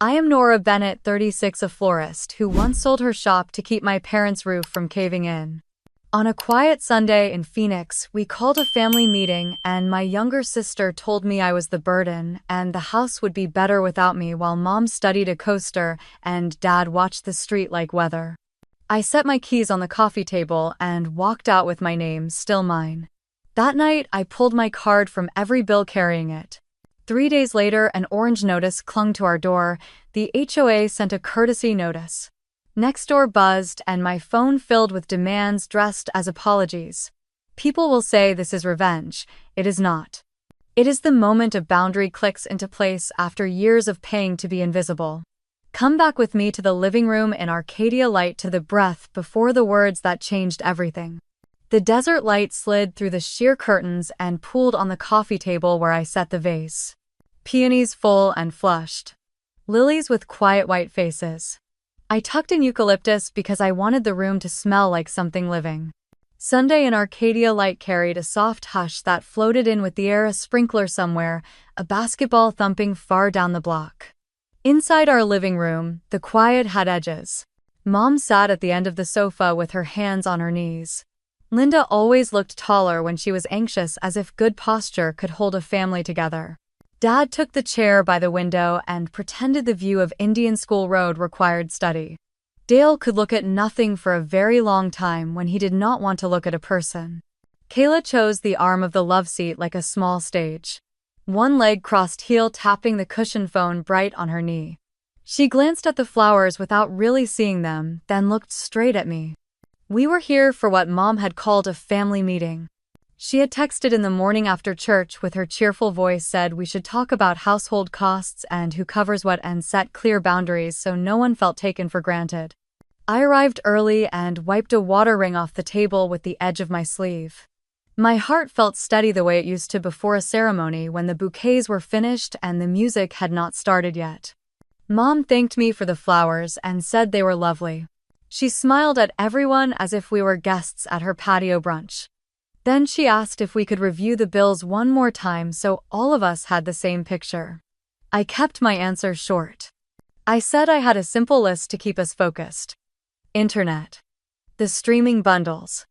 I am Nora Bennett, 36, a florist who once sold her shop to keep my parents' roof from caving in. On a quiet Sunday in Phoenix, we called a family meeting, and my younger sister told me I was the burden and the house would be better without me while Mom studied a coaster and Dad watched the street like weather. I set my keys on the coffee table and walked out with my name still mine. That night, I pulled my card from every bill carrying it. 3 days later, an orange notice clung to our door. The HOA sent a courtesy notice. Nextdoor buzzed, and my phone filled with demands dressed as apologies. People will say this is revenge. It is not. It is the moment a boundary clicks into place after years of paying to be invisible. Come back with me to the living room in Arcadia Light, to the breath before the words that changed everything. The desert light slid through the sheer curtains and pooled on the coffee table where I set the vase. Peonies full and flushed. Lilies with quiet white faces. I tucked in eucalyptus because I wanted the room to smell like something living. Sunday in Arcadia Light carried a soft hush that floated in with the air, a sprinkler somewhere, a basketball thumping far down the block. Inside our living room, the quiet had edges. Mom sat at the end of the sofa with her hands on her knees. Linda always looked taller when she was anxious, as if good posture could hold a family together. Dad took the chair by the window and pretended the view of Indian School Road required study. Dale could look at nothing for a very long time when he did not want to look at a person. Kayla chose the arm of the love seat like a small stage. One leg crossed, heel tapping the cushion, phone bright on her knee. She glanced at the flowers without really seeing them, then looked straight at me. We were here for what Mom had called a family meeting. She had texted in the morning after church with her cheerful voice, said we should talk about household costs and who covers what and set clear boundaries so no one felt taken for granted. I arrived early and wiped a water ring off the table with the edge of my sleeve. My heart felt steady the way it used to before a ceremony when the bouquets were finished and the music had not started yet. Mom thanked me for the flowers and said they were lovely. She smiled at everyone as if we were guests at her patio brunch. Then she asked if we could review the bills one more time so all of us had the same picture. I kept my answer short. I said I had a simple list to keep us focused. Internet. The streaming bundles.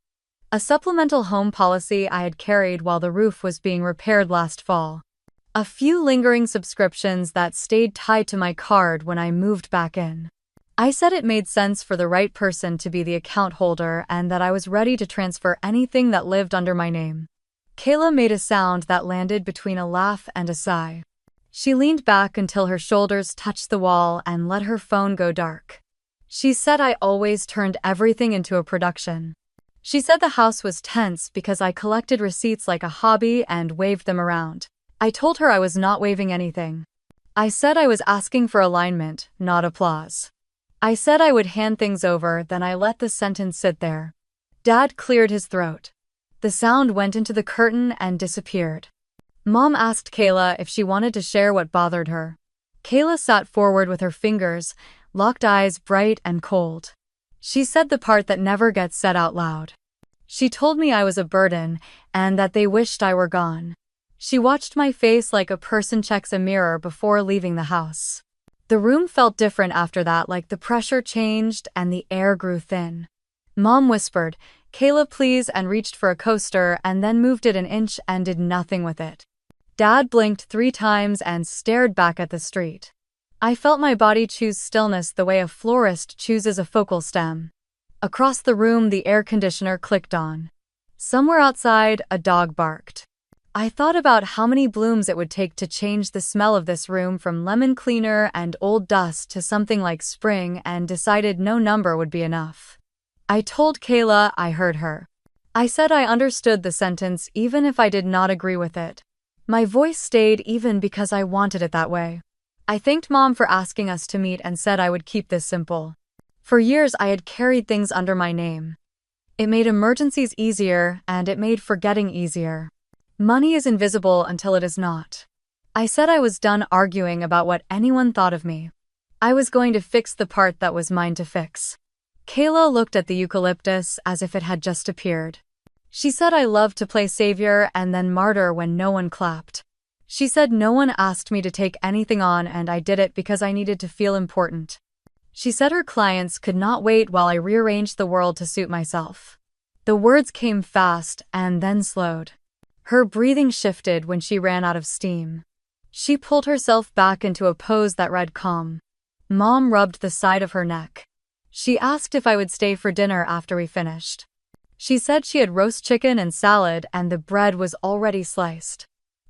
A supplemental home policy I had carried while the roof was being repaired last fall. A few lingering subscriptions that stayed tied to my card when I moved back in. I said it made sense for the right person to be the account holder and that I was ready to transfer anything that lived under my name. Kayla made a sound that landed between a laugh and a sigh. She leaned back until her shoulders touched the wall and let her phone go dark. She said I always turned everything into a production. She said the house was tense because I collected receipts like a hobby and waved them around. I told her I was not waving anything. I said I was asking for alignment, not applause. I said I would hand things over, then I let the sentence sit there. Dad cleared his throat. The sound went into the curtain and disappeared. Mom asked Kayla if she wanted to share what bothered her. Kayla sat forward with her fingers, locked eyes bright and cold. She said the part that never gets said out loud. She told me I was a burden and that they wished I were gone. She watched my face like a person checks a mirror before leaving the house. The room felt different after that, like the pressure changed and the air grew thin. Mom whispered, "Kayla, please," and reached for a coaster and then moved it an inch and did nothing with it. Dad blinked 3 times and stared back at the street. I felt my body choose stillness the way a florist chooses a focal stem. Across the room, the air conditioner clicked on. Somewhere outside, a dog barked. I thought about how many blooms it would take to change the smell of this room from lemon cleaner and old dust to something like spring and decided no number would be enough. I told Kayla I heard her. I said I understood the sentence even if I did not agree with it. My voice stayed even because I wanted it that way. I thanked Mom for asking us to meet and said I would keep this simple. For years I had carried things under my name. It made emergencies easier and it made forgetting easier. Money is invisible until it is not. I said I was done arguing about what anyone thought of me. I was going to fix the part that was mine to fix. Kayla looked at the eucalyptus as if it had just appeared. She said I loved to play savior and then martyr when no one clapped. She said no one asked me to take anything on and I did it because I needed to feel important. She said her clients could not wait while I rearranged the world to suit myself. The words came fast and then slowed. Her breathing shifted when she ran out of steam. She pulled herself back into a pose that read calm. Mom rubbed the side of her neck. She asked if I would stay for dinner after we finished. She said she had roast chicken and salad and the bread was already sliced.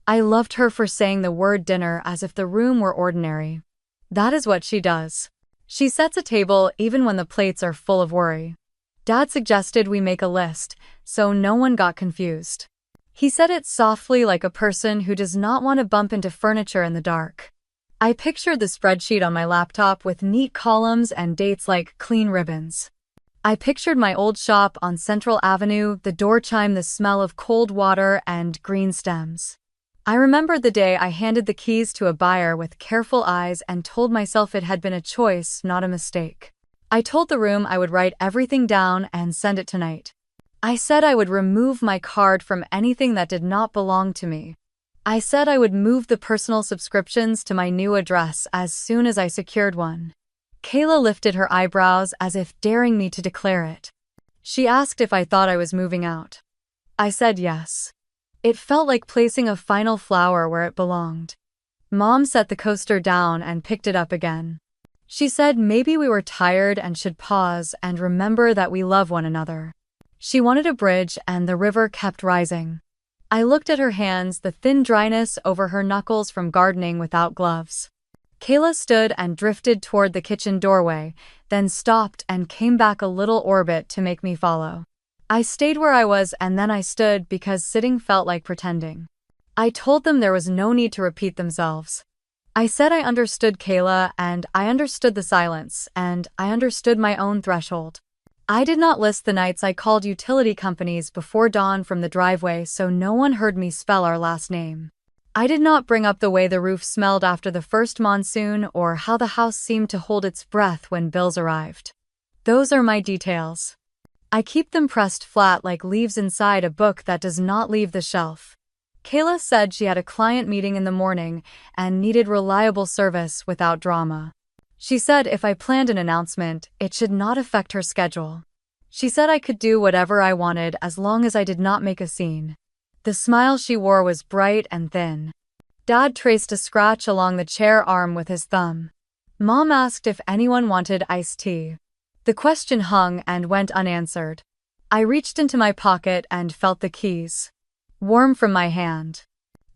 I loved her for saying the word dinner as if the room were ordinary. That is what she does. She sets a table even when the plates are full of worry. Dad suggested we make a list, so no one got confused. He said it softly like a person who does not want to bump into furniture in the dark. I pictured the spreadsheet on my laptop with neat columns and dates like clean ribbons. I pictured my old shop on Central Avenue, the door chime, the smell of cold water and green stems. I remembered the day I handed the keys to a buyer with careful eyes and told myself it had been a choice, not a mistake. I told the room I would write everything down and send it tonight. I said I would remove my card from anything that did not belong to me. I said I would move the personal subscriptions to my new address as soon as I secured one. Kayla lifted her eyebrows as if daring me to declare it. She asked if I thought I was moving out. I said yes. It felt like placing a final flower where it belonged. Mom set the coaster down and picked it up again. She said maybe we were tired and should pause and remember that we love one another. She wanted a bridge and the river kept rising. I looked at her hands, the thin dryness over her knuckles from gardening without gloves. Kayla stood and drifted toward the kitchen doorway, then stopped and came back a little orbit to make me follow. I stayed where I was and then I stood because sitting felt like pretending. I told them there was no need to repeat themselves. I said I understood Kayla and I understood the silence and I understood my own threshold. I did not list the nights I called utility companies before dawn from the driveway so no one heard me spell our last name. I did not bring up the way the roof smelled after the first monsoon or how the house seemed to hold its breath when bills arrived. Those are my details. I keep them pressed flat like leaves inside a book that does not leave the shelf. Kayla said she had a client meeting in the morning and needed reliable service without drama. She said if I planned an announcement, it should not affect her schedule. She said I could do whatever I wanted as long as I did not make a scene. The smile she wore was bright and thin. Dad traced a scratch along the chair arm with his thumb. Mom asked if anyone wanted iced tea. The question hung and went unanswered. I reached into my pocket and felt the keys. Warm from my hand.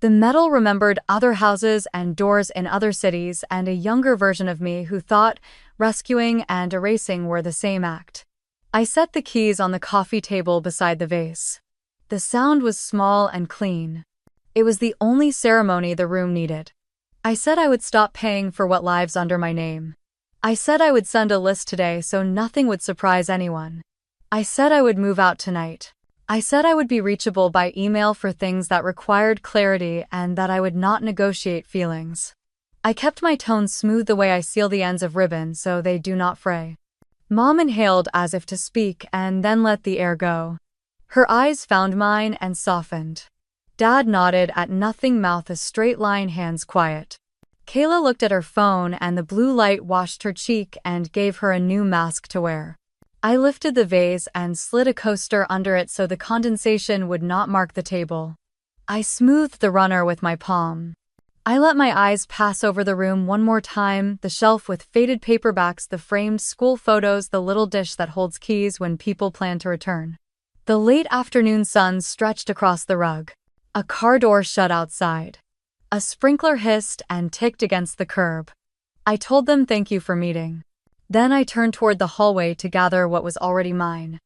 The metal remembered other houses and doors in other cities and a younger version of me who thought rescuing and erasing were the same act. I set the keys on the coffee table beside the vase. The sound was small and clean. It was the only ceremony the room needed. I said I would stop paying for what lives under my name. I said I would send a list today so nothing would surprise anyone. I said I would move out tonight. I said I would be reachable by email for things that required clarity and that I would not negotiate feelings. I kept my tone smooth the way I seal the ends of ribbon so they do not fray. Mom inhaled as if to speak and then let the air go. Her eyes found mine and softened. Dad nodded at nothing, mouth a straight line, hands quiet. Kayla looked at her phone and the blue light washed her cheek and gave her a new mask to wear. I lifted the vase and slid a coaster under it so the condensation would not mark the table. I smoothed the runner with my palm. I let my eyes pass over the room one more time, the shelf with faded paperbacks, the framed school photos, the little dish that holds keys when people plan to return. The late afternoon sun stretched across the rug. A car door shut outside. A sprinkler hissed and ticked against the curb. I told them thank you for meeting. Then I turned toward the hallway to gather what was already mine.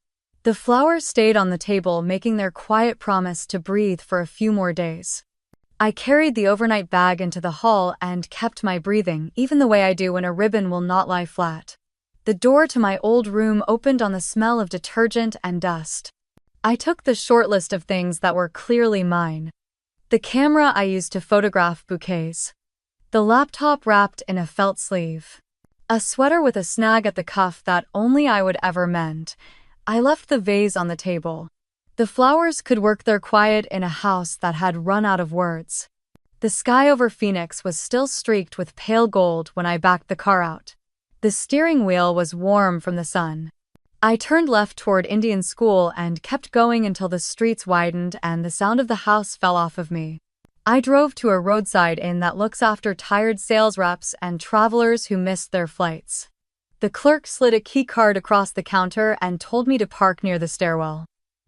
The flowers stayed on the table, making their quiet promise to breathe for a few more days. I carried the overnight bag into the hall and kept my breathing, even the way I do when a ribbon will not lie flat. The door to my old room opened on the smell of detergent and dust. I took the short list of things that were clearly mine. The camera I used to photograph bouquets. The laptop wrapped in a felt sleeve. A sweater with a snag at the cuff that only I would ever mend. I left the vase on the table. The flowers could work their quiet in a house that had run out of words. The sky over Phoenix was still streaked with pale gold when I backed the car out. The steering wheel was warm from the sun. I turned left toward Indian School and kept going until the streets widened and the sound of the house fell off of me. I drove to a roadside inn that looks after tired sales reps and travelers who missed their flights. The clerk slid a key card across the counter and told me to park near the stairwell.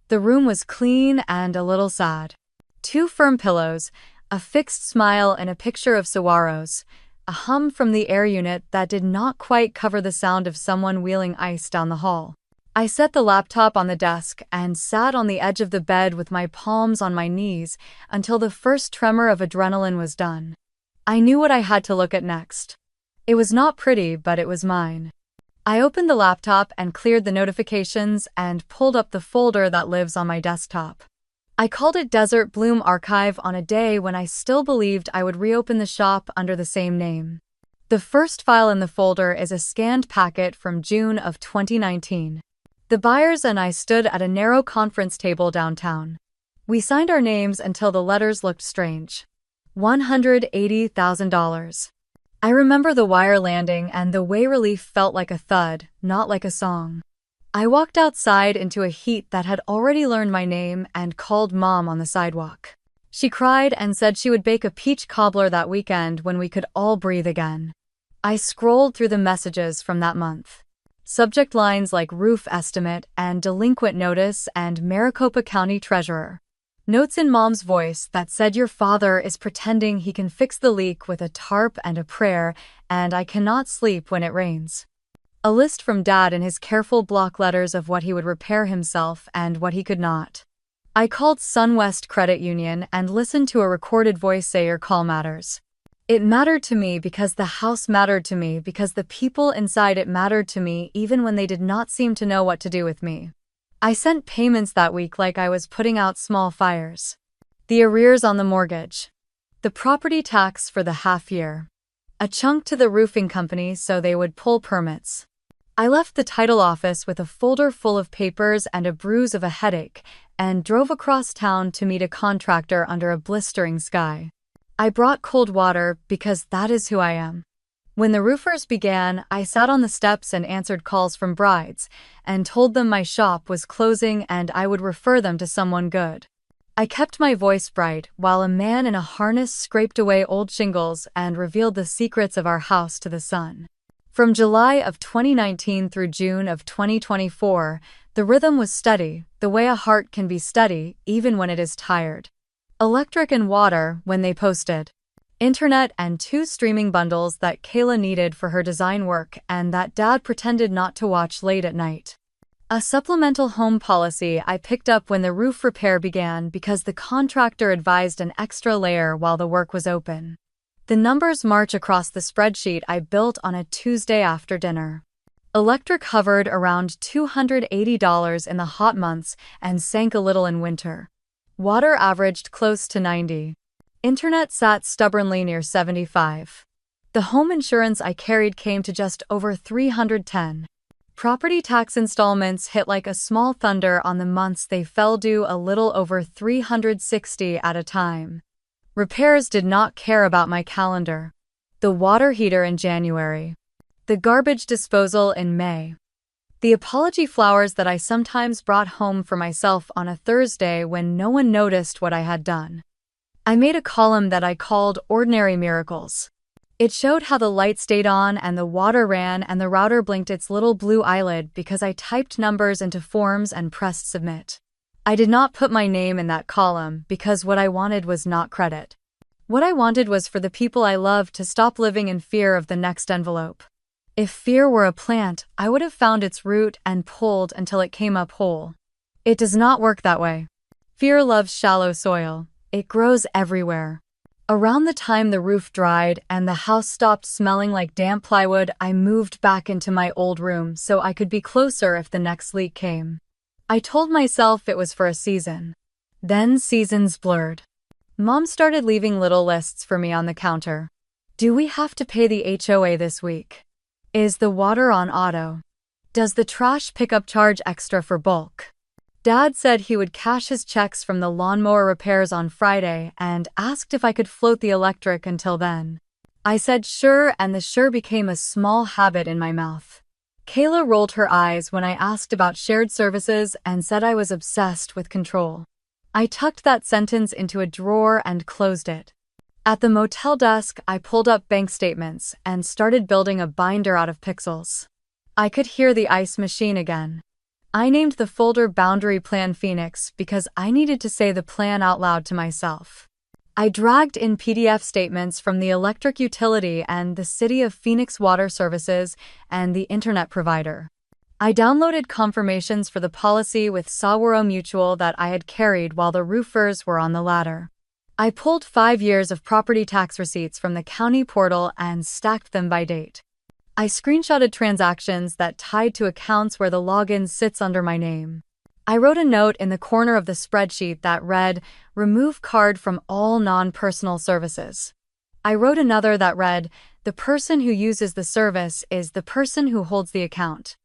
The room was clean and a little sad. 2 firm pillows, a fixed smile and a picture of saguaros, a hum from the air unit that did not quite cover the sound of someone wheeling ice down the hall. I set the laptop on the desk and sat on the edge of the bed with my palms on my knees until the first tremor of adrenaline was done. I knew what I had to look at next. It was not pretty, but it was mine. I opened the laptop and cleared the notifications and pulled up the folder that lives on my desktop. I called it Desert Bloom Archive on a day when I still believed I would reopen the shop under the same name. The first file in the folder is a scanned packet from June of 2019. The buyers and I stood at a narrow conference table downtown. We signed our names until the letters looked strange. $180,000. I remember the wire landing and the way relief felt like a thud, not like a song. I walked outside into a heat that had already learned my name and called Mom on the sidewalk. She cried and said she would bake a peach cobbler that weekend when we could all breathe again. I scrolled through the messages from that month. Subject lines like roof estimate and delinquent notice and Maricopa County Treasurer. Notes in Mom's voice that said your father is pretending he can fix the leak with a tarp and a prayer, and I cannot sleep when it rains. A list from Dad in his careful block letters of what he would repair himself and what he could not. I called SunWest Credit Union and listened to a recorded voice say your call matters. It mattered to me because the house mattered to me because the people inside it mattered to me even when they did not seem to know what to do with me. I sent payments that week like I was putting out small fires. The arrears on the mortgage. The property tax for the half year. A chunk to the roofing company so they would pull permits. I left the title office with a folder full of papers and a bruise of a headache and drove across town to meet a contractor under a blistering sky. I brought cold water because that is who I am. When the roofers began, I sat on the steps and answered calls from brides, and told them my shop was closing and I would refer them to someone good. I kept my voice bright while a man in a harness scraped away old shingles and revealed the secrets of our house to the sun. From July of 2019 through June of 2024, the rhythm was steady, the way a heart can be steady even when it is tired. Electric and water when they posted. Internet and 2 streaming bundles that Kayla needed for her design work and that Dad pretended not to watch late at night. A supplemental home policy I picked up when the roof repair began because the contractor advised an extra layer while the work was open. The numbers march across the spreadsheet I built on a Tuesday after dinner. Electric hovered around $280 in the hot months and sank a little in winter. Water averaged close to 90. Internet sat stubbornly near 75. The home insurance I carried came to just over $310. Property tax installments hit like a small thunder on the months they fell due, a little over $360 at a time. Repairs did not care about my calendar. The water heater in January. The garbage disposal in May. The apology flowers that I sometimes brought home for myself on a Thursday when no one noticed what I had done. I made a column that I called Ordinary Miracles. It showed how the light stayed on and the water ran and the router blinked its little blue eyelid because I typed numbers into forms and pressed submit. I did not put my name in that column because what I wanted was not credit. What I wanted was for the people I loved to stop living in fear of the next envelope. If fear were a plant, I would have found its root and pulled until it came up whole. It does not work that way. Fear loves shallow soil. It grows everywhere. Around the time the roof dried and the house stopped smelling like damp plywood, I moved back into my old room so I could be closer if the next leak came. I told myself it was for a season. Then seasons blurred. Mom started leaving little lists for me on the counter. Do we have to pay the HOA this week? Is the water on auto? Does the trash pickup charge extra for bulk? Dad said he would cash his checks from the lawnmower repairs on Friday and asked if I could float the electric until then. I said sure, and the sure became a small habit in my mouth. Kayla rolled her eyes when I asked about shared services and said I was obsessed with control. I tucked that sentence into a drawer and closed it. At the motel desk, I pulled up bank statements and started building a binder out of pixels. I could hear the ice machine again. I named the folder Boundary Plan Phoenix because I needed to say the plan out loud to myself. I dragged in PDF statements from the electric utility and the City of Phoenix Water Services and the internet provider. I downloaded confirmations for the policy with Sawara Mutual that I had carried while the roofers were on the ladder. I pulled 5 years of property tax receipts from the county portal and stacked them by date. I screenshotted transactions that tied to accounts where the login sits under my name. I wrote a note in the corner of the spreadsheet that read, "Remove card from all non-personal services." I wrote another that read, "The person who uses the service is the person who holds the account."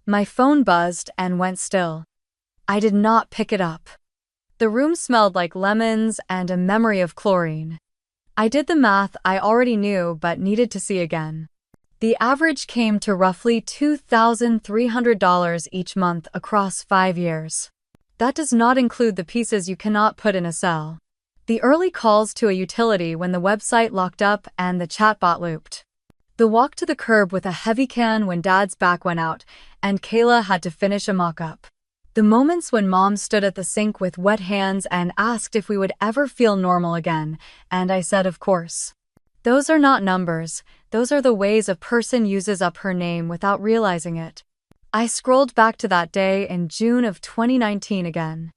My phone buzzed and went still. I did not pick it up. The room smelled like lemons and a memory of chlorine. I did the math I already knew but needed to see again. The average came to roughly $2,300 each month across 5 years. That does not include the pieces you cannot put in a cell. The early calls to a utility when the website locked up and the chatbot looped. The walk to the curb with a heavy can when Dad's back went out and Kayla had to finish a mock-up. The moments when Mom stood at the sink with wet hands and asked if we would ever feel normal again, and I said of course. Those are not numbers, those are the ways a person uses up her name without realizing it. I scrolled back to that day in June of 2019 again.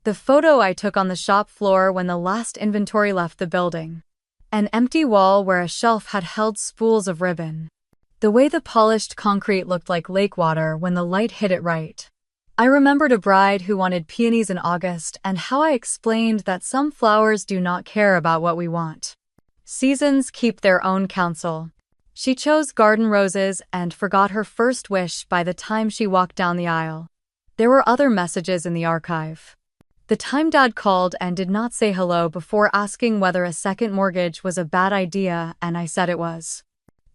The photo I took on the shop floor when the last inventory left the building. An empty wall where a shelf had held spools of ribbon. The way the polished concrete looked like lake water when the light hit it right. I remembered a bride who wanted peonies in August and how I explained that some flowers do not care about what we want. Seasons keep their own counsel. She chose garden roses and forgot her first wish by the time she walked down the aisle. There were other messages in the archive. The time Dad called and did not say hello before asking whether a second mortgage was a bad idea, and I said it was.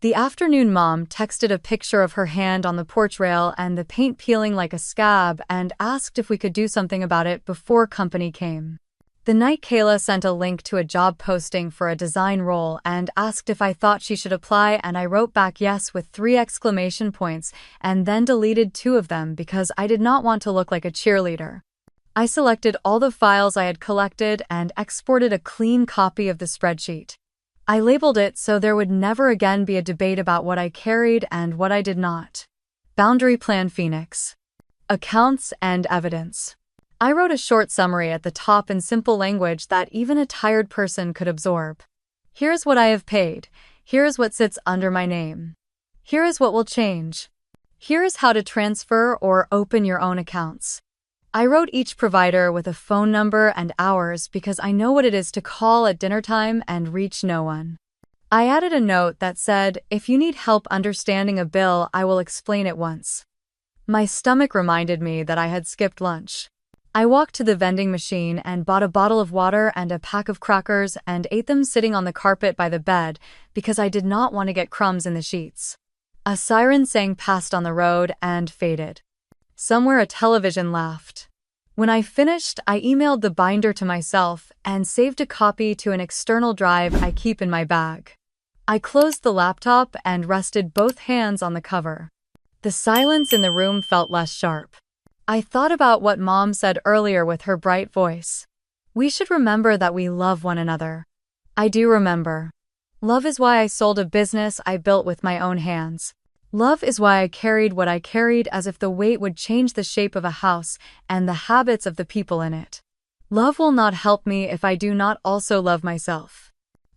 The afternoon Mom texted a picture of her hand on the porch rail and the paint peeling like a scab and asked if we could do something about it before company came. The night Kayla sent a link to a job posting for a design role and asked if I thought she should apply, and I wrote back yes with 3 exclamation points and then deleted 2 of them because I did not want to look like a cheerleader. I selected all the files I had collected and exported a clean copy of the spreadsheet. I labeled it so there would never again be a debate about what I carried and what I did not. Boundary Plan Phoenix. Accounts and evidence. I wrote a short summary at the top in simple language that even a tired person could absorb. Here is what I have paid. Here is what sits under my name. Here is what will change. Here is how to transfer or open your own accounts. I wrote each provider with a phone number and hours because I know what it is to call at dinner time and reach no one. I added a note that said, "If you need help understanding a bill, I will explain it once." My stomach reminded me that I had skipped lunch. I walked to the vending machine and bought a bottle of water and a pack of crackers and ate them sitting on the carpet by the bed because I did not want to get crumbs in the sheets. A siren sang past on the road and faded. Somewhere a television laughed. When I finished, I emailed the binder to myself and saved a copy to an external drive I keep in my bag. I closed the laptop and rested both hands on the cover. The silence in the room felt less sharp. I thought about what Mom said earlier with her bright voice. We should remember that we love one another. I do remember. Love is why I sold a business I built with my own hands. Love is why I carried what I carried as if the weight would change the shape of a house and the habits of the people in it. Love will not help me if I do not also love myself.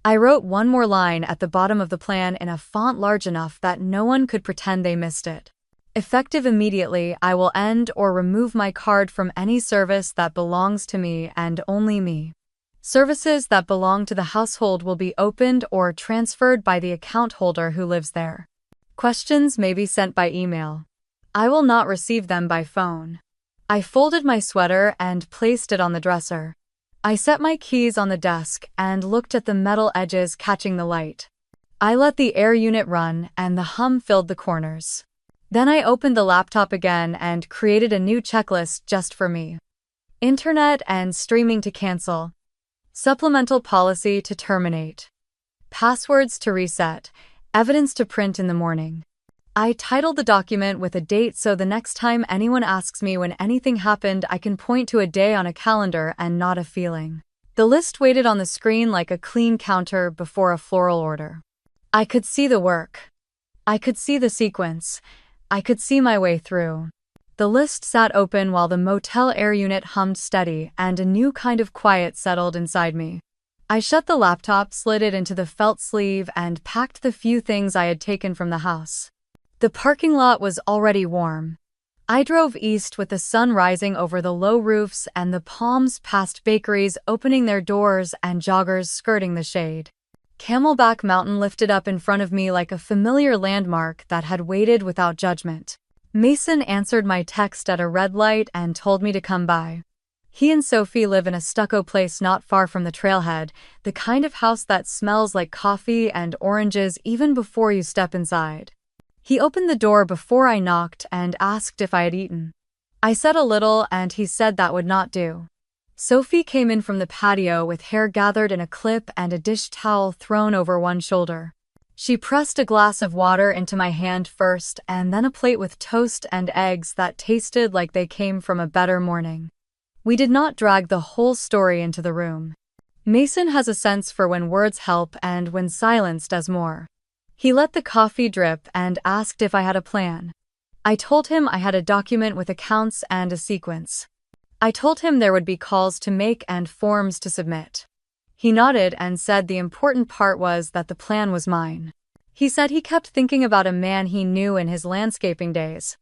I wrote one more line at the bottom of the plan in a font large enough that no one could pretend they missed it. Effective immediately, I will end or remove my card from any service that belongs to me and only me. Services that belong to the household will be opened or transferred by the account holder who lives there. Questions may be sent by email. I will not receive them by phone. I folded my sweater and placed it on the dresser. I set my keys on the desk and looked at the metal edges catching the light. I let the air unit run and the hum filled the corners. Then I opened the laptop again and created a new checklist just for me. Internet and streaming to cancel. Supplemental policy to terminate. Passwords to reset. Evidence to print in the morning. I titled the document with a date so the next time anyone asks me when anything happened, I can point to a day on a calendar and not a feeling. The list waited on the screen like a clean counter before a floral order. I could see the work. I could see the sequence. I could see my way through. The list sat open while the motel air unit hummed steady and a new kind of quiet settled inside me. I shut the laptop, slid it into the felt sleeve, and packed the few things I had taken from the house. The parking lot was already warm. I drove east with the sun rising over the low roofs and the palms past bakeries opening their doors and joggers skirting the shade. Camelback Mountain lifted up in front of me like a familiar landmark that had waited without judgment. Mason answered my text at a red light and told me to come by. He and Sophie live in a stucco place not far from the trailhead, the kind of house that smells like coffee and oranges even before you step inside. He opened the door before I knocked and asked if I had eaten. I said a little and he said that would not do. Sophie came in from the patio with hair gathered in a clip and a dish towel thrown over one shoulder. She pressed a glass of water into my hand first and then a plate with toast and eggs that tasted like they came from a better morning. We did not drag the whole story into the room. Mason has a sense for when words help and when silence does more. He let the coffee drip and asked if I had a plan. I told him I had a document with accounts and a sequence. I told him there would be calls to make and forms to submit. He nodded and said the important part was that the plan was mine. He said he kept thinking about a man he knew in his landscaping days.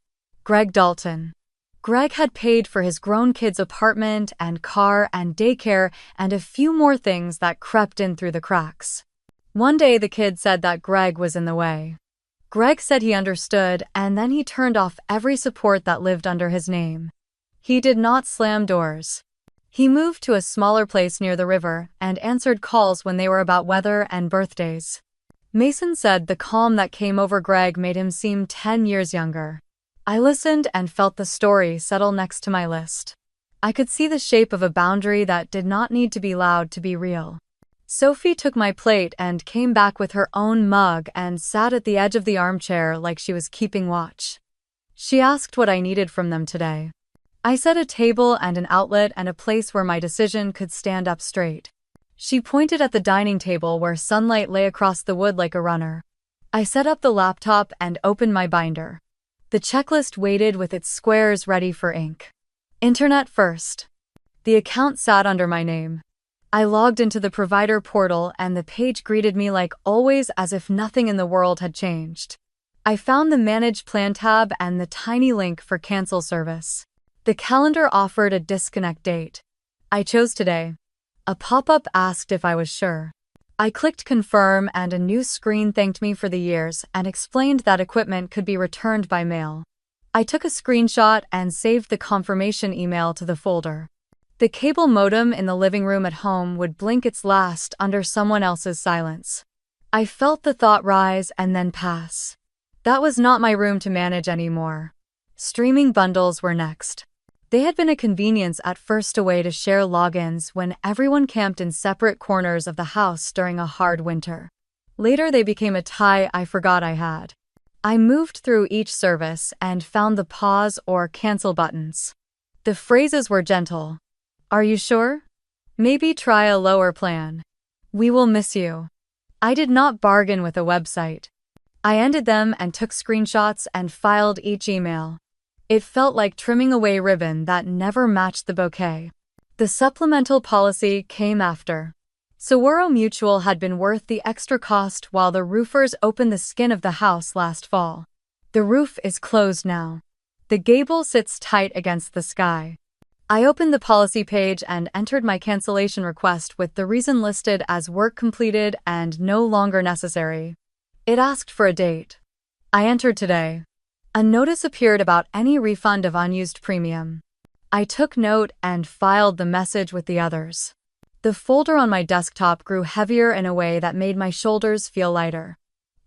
Greg Dalton. Greg had paid for his grown kid's apartment and car and daycare and a few more things that crept in through the cracks. One day the kid said that Greg was in the way. Greg said he understood, and then he turned off every support that lived under his name. He did not slam doors. He moved to a smaller place near the river and answered calls when they were about weather and birthdays. Mason said the calm that came over Greg made him seem 10 years younger. I listened and felt the story settle next to my list. I could see the shape of a boundary that did not need to be loud to be real. Sophie took my plate and came back with her own mug and sat at the edge of the armchair like she was keeping watch. She asked what I needed from them today. I said a table and an outlet and a place where my decision could stand up straight. She pointed at the dining table where sunlight lay across the wood like a runner. I set up the laptop and opened my binder. The checklist waited with its squares ready for ink. Internet first. The account sat under my name. I logged into the provider portal and the page greeted me like always, as if nothing in the world had changed. I found the Manage Plan tab and the tiny link for cancel service. The calendar offered a disconnect date. I chose today. A pop-up asked if I was sure. I clicked confirm and a new screen thanked me for the years and explained that equipment could be returned by mail. I took a screenshot and saved the confirmation email to the folder. The cable modem in the living room at home would blink its last under someone else's silence. I felt the thought rise and then pass. That was not my room to manage anymore. Streaming bundles were next. They had been a convenience at first, a way to share logins when everyone camped in separate corners of the house during a hard winter. Later they became a tie I forgot I had. I moved through each service and found the pause or cancel buttons. The phrases were gentle. Are you sure? Maybe try a lower plan. We will miss you. I did not bargain with a website. I ended them and took screenshots and filed each email. It felt like trimming away ribbon that never matched the bouquet. The supplemental policy came after. Saguaro Mutual had been worth the extra cost while the roofers opened the skin of the house last fall. The roof is closed now. The gable sits tight against the sky. I opened the policy page and entered my cancellation request with the reason listed as work completed and no longer necessary. It asked for a date. I entered today. A notice appeared about any refund of unused premium. I took note and filed the message with the others. The folder on my desktop grew heavier in a way that made my shoulders feel lighter.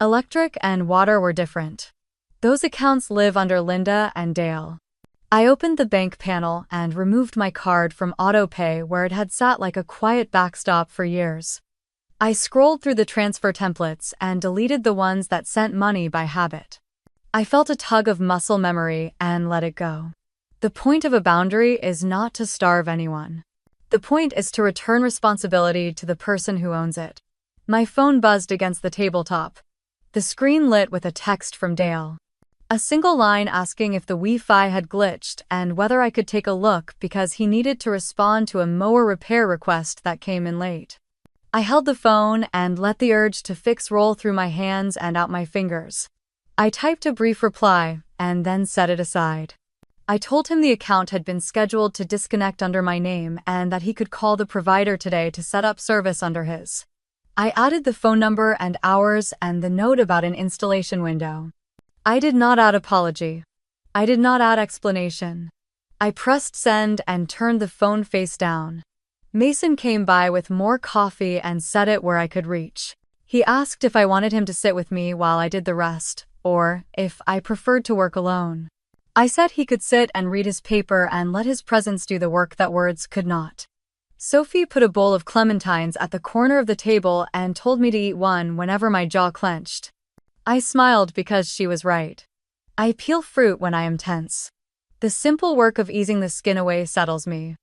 Electric and water were different. Those accounts live under Linda and Dale. I opened the bank panel and removed my card from AutoPay where it had sat like a quiet backstop for years. I scrolled through the transfer templates and deleted the ones that sent money by habit. I felt a tug of muscle memory and let it go. The point of a boundary is not to starve anyone. The point is to return responsibility to the person who owns it. My phone buzzed against the tabletop. The screen lit with a text from Dale. A single line asking if the Wi-Fi had glitched and whether I could take a look because he needed to respond to a mower repair request that came in late. I held the phone and let the urge to fix roll through my hands and out my fingers. I typed a brief reply and then set it aside. I told him the account had been scheduled to disconnect under my name and that he could call the provider today to set up service under his. I added the phone number and hours and the note about an installation window. I did not add apology. I did not add explanation. I pressed send and turned the phone face down. Mason came by with more coffee and set it where I could reach. He asked if I wanted him to sit with me while I did the rest, or if I preferred to work alone. I said he could sit and read his paper and let his presence do the work that words could not. Sophie put a bowl of clementines at the corner of the table and told me to eat one whenever my jaw clenched. I smiled because she was right. I peel fruit when I am tense. The simple work of easing the skin away settles me.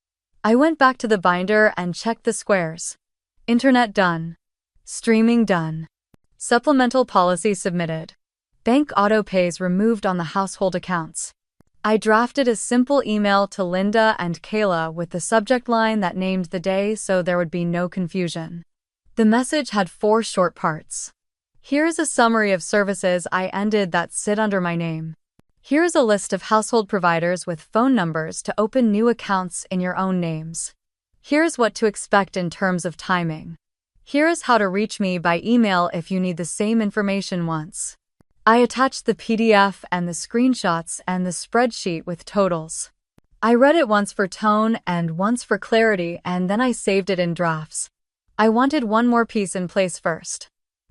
I went back to the binder and checked the squares. Internet done. Streaming done. Supplemental policy submitted. Bank auto-pays removed on the household accounts. I drafted a simple email to Linda and Kayla with the subject line that named the day so there would be no confusion. The message had 4 short parts. Here is a summary of services I ended that sit under my name. Here is a list of household providers with phone numbers to open new accounts in your own names. Here is what to expect in terms of timing. Here is how to reach me by email if you need the same information once. I attached the PDF and the screenshots and the spreadsheet with totals. I read it once for tone and once for clarity, and then I saved it in drafts. I wanted one more piece in place first.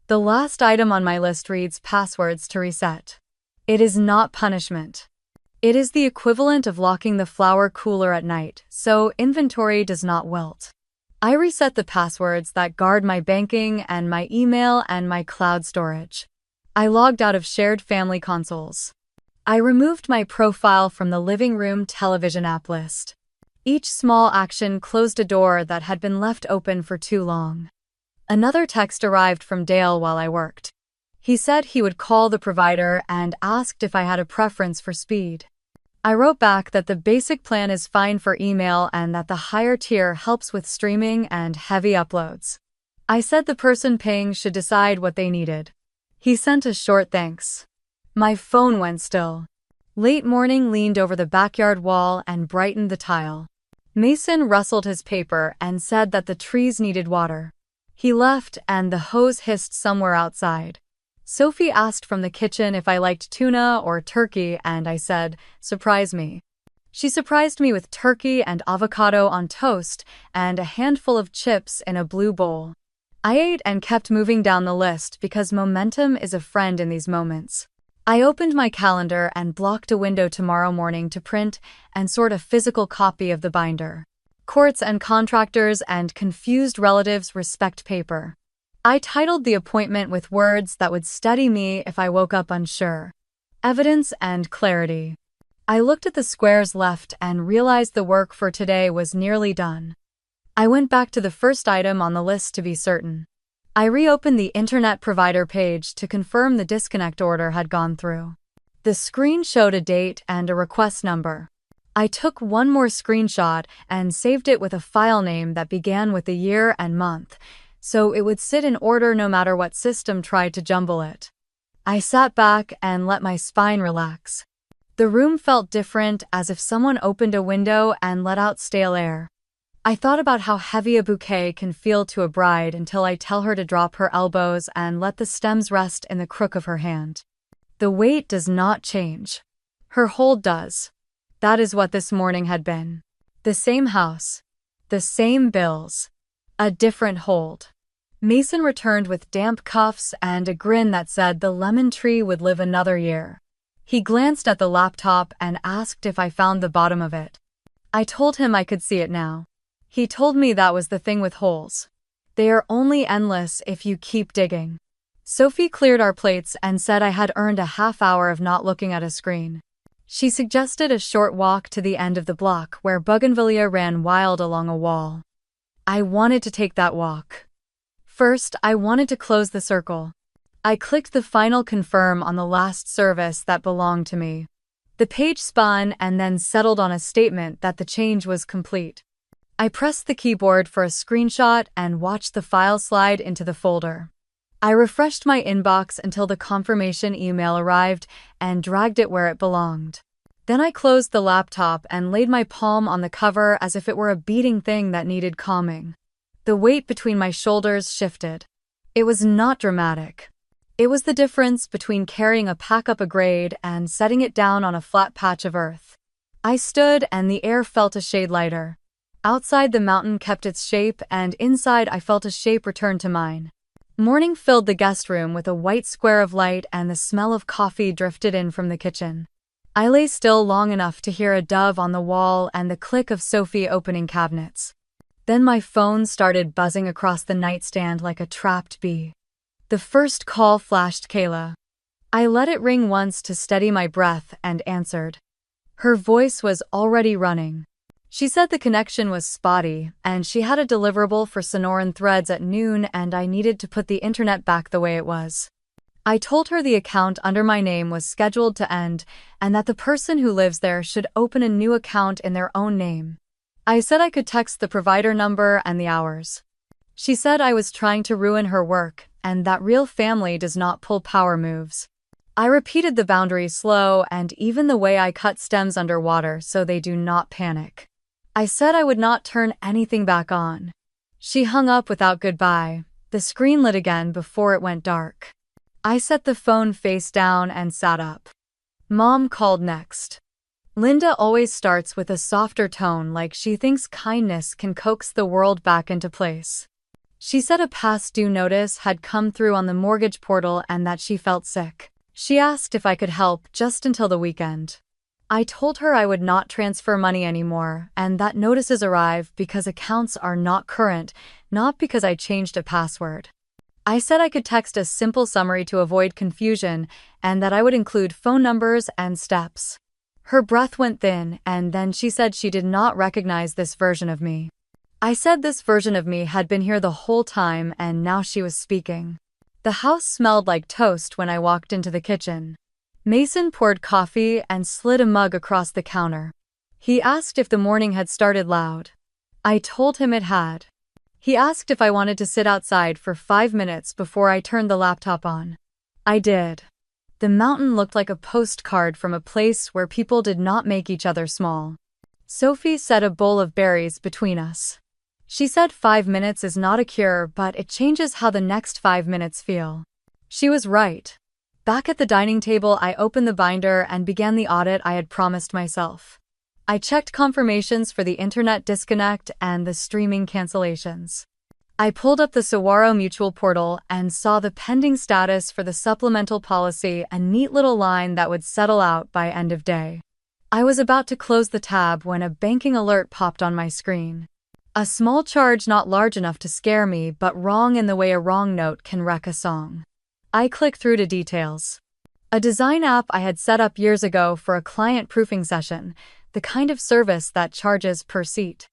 The last item on my list reads passwords to reset. It is not punishment. It is the equivalent of locking the flower cooler at night, so inventory does not wilt. I reset the passwords that guard my banking and my email and my cloud storage. I logged out of shared family consoles. I removed my profile from the living room television app list. Each small action closed a door that had been left open for too long. Another text arrived from Dale while I worked. He said he would call the provider and asked if I had a preference for speed. I wrote back that the basic plan is fine for email and that the higher tier helps with streaming and heavy uploads. I said the person paying should decide what they needed. He sent a short thanks. My phone went still. Late morning leaned over the backyard wall and brightened the tile. Mason rustled his paper and said that the trees needed water. He left and the hose hissed somewhere outside. Sophie asked from the kitchen if I liked tuna or turkey and I said, surprise me. She surprised me with turkey and avocado on toast and a handful of chips in a blue bowl. I ate and kept moving down the list because momentum is a friend in these moments. I opened my calendar and blocked a window tomorrow morning to print and sort a physical copy of the binder. Courts and contractors and confused relatives respect paper. I titled the appointment with words that would steady me if I woke up unsure. Evidence and clarity. I looked at the squares left and realized the work for today was nearly done. I went back to the first item on the list to be certain. I reopened the internet provider page to confirm the disconnect order had gone through. The screen showed a date and a request number. I took one more screenshot and saved it with a file name that began with the year and month, so it would sit in order no matter what system tried to jumble it. I sat back and let my spine relax. The room felt different, as if someone opened a window and let out stale air. I thought about how heavy a bouquet can feel to a bride until I tell her to drop her elbows and let the stems rest in the crook of her hand. The weight does not change. Her hold does. That is what this morning had been. The same house. The same bills. A different hold. Mason returned with damp cuffs and a grin that said the lemon tree would live another year. He glanced at the laptop and asked if I found the bottom of it. I told him I could see it now. He told me that was the thing with holes. They are only endless if you keep digging. Sophie cleared our plates and said I had earned a half hour of not looking at a screen. She suggested a short walk to the end of the block where bougainvillea ran wild along a wall. I wanted to take that walk. First, I wanted to close the circle. I clicked the final confirm on the last service that belonged to me. The page spun and then settled on a statement that the change was complete. I pressed the keyboard for a screenshot and watched the file slide into the folder. I refreshed my inbox until the confirmation email arrived and dragged it where it belonged. Then I closed the laptop and laid my palm on the cover as if it were a beating thing that needed calming. The weight between my shoulders shifted. It was not dramatic. It was the difference between carrying a pack up a grade and setting it down on a flat patch of earth. I stood and the air felt a shade lighter. Outside the mountain kept its shape and inside I felt a shape return to mine. Morning filled the guest room with a white square of light and the smell of coffee drifted in from the kitchen. I lay still long enough to hear a dove on the wall and the click of Sophie opening cabinets. Then my phone started buzzing across the nightstand like a trapped bee. The first call flashed Kayla. I let it ring once to steady my breath and answered. Her voice was already running. She said the connection was spotty, and she had a deliverable for Sonoran Threads at noon and I needed to put the internet back the way it was. I told her the account under my name was scheduled to end and that the person who lives there should open a new account in their own name. I said I could text the provider number and the hours. She said I was trying to ruin her work and that real family does not pull power moves. I repeated the boundary slow and even the way I cut stems underwater so they do not panic. I said I would not turn anything back on. She hung up without goodbye. The screen lit again before it went dark. I set the phone face down and sat up. Mom called next. Linda always starts with a softer tone like she thinks kindness can coax the world back into place. She said a past due notice had come through on the mortgage portal and that she felt sick. She asked if I could help just until the weekend. I told her I would not transfer money anymore and that notices arrive because accounts are not current, not because I changed a password. I said I could text a simple summary to avoid confusion and that I would include phone numbers and steps. Her breath went thin and then she said she did not recognize this version of me. I said this version of me had been here the whole time and now she was speaking. The house smelled like toast when I walked into the kitchen. Mason poured coffee and slid a mug across the counter. He asked if the morning had started loud. I told him it had. He asked if I wanted to sit outside for 5 minutes before I turned the laptop on. I did. The mountain looked like a postcard from a place where people did not make each other small. Sophie set a bowl of berries between us. She said 5 minutes is not a cure, but it changes how the next 5 minutes feel. She was right. Back at the dining table, I opened the binder and began the audit I had promised myself. I checked confirmations for the internet disconnect and the streaming cancellations. I pulled up the Saguaro Mutual portal and saw the pending status for the supplemental policy, a neat little line that would settle out by end of day. I was about to close the tab when a banking alert popped on my screen. A small charge not large enough to scare me, but wrong in the way a wrong note can wreck a song. I clicked through to details. A design app I had set up years ago for a client proofing session, the kind of service that charges per seat.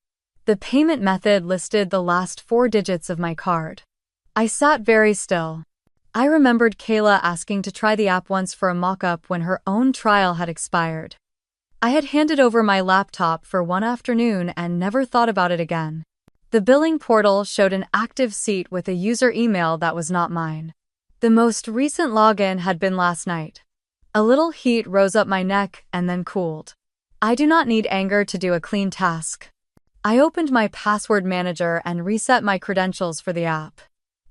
The payment method listed the last 4 digits of my card. I sat very still. I remembered Kayla asking to try the app once for a mock-up when her own trial had expired. I had handed over my laptop for one afternoon and never thought about it again. The billing portal showed an active seat with a user email that was not mine. The most recent login had been last night. A little heat rose up my neck and then cooled. I do not need anger to do a clean task. I opened my password manager and reset my credentials for the app.